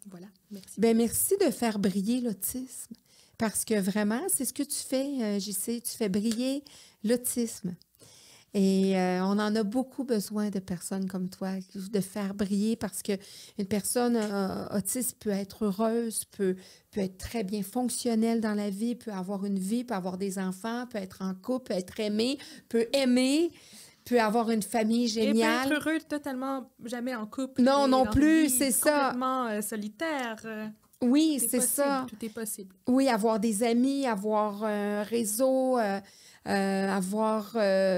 voilà, merci. Ben, merci de faire briller l'autisme. Parce que vraiment, c'est ce que tu fais, JC. Tu fais briller l'autisme. Et on en a beaucoup besoin de personnes comme toi, de faire briller parce qu'une personne autiste peut être heureuse, peut être très bien fonctionnelle dans la vie, peut avoir une vie, peut avoir des enfants, peut être en couple, peut être aimée, peut aimer, peut avoir une famille géniale. Et peut être heureux totalement jamais en couple. Non, non plus, c'est ça. Complètement solitaire. Oui, c'est ça. Tout est possible. Oui, avoir des amis, avoir un réseau... avoir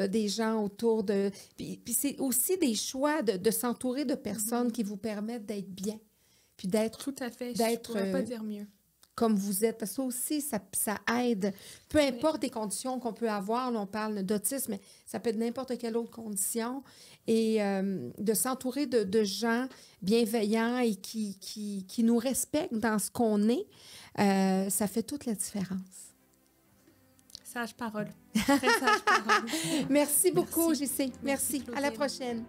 des gens autour de... Puis c'est aussi des choix de s'entourer de personnes qui vous permettent d'être bien. Puis d'être... Tout à fait. Je ne pourrais pas dire mieux. Comme vous êtes. Parce que ça aussi, ça aide. Peu importe les conditions qu'on peut avoir. Là, on parle d'autisme, mais ça peut être n'importe quelle autre condition. Et de s'entourer de gens bienveillants et qui nous respectent dans ce qu'on est, ça fait toute la différence. Sage parole. Très sage parole. Merci beaucoup, JC. Merci, À la prochaine.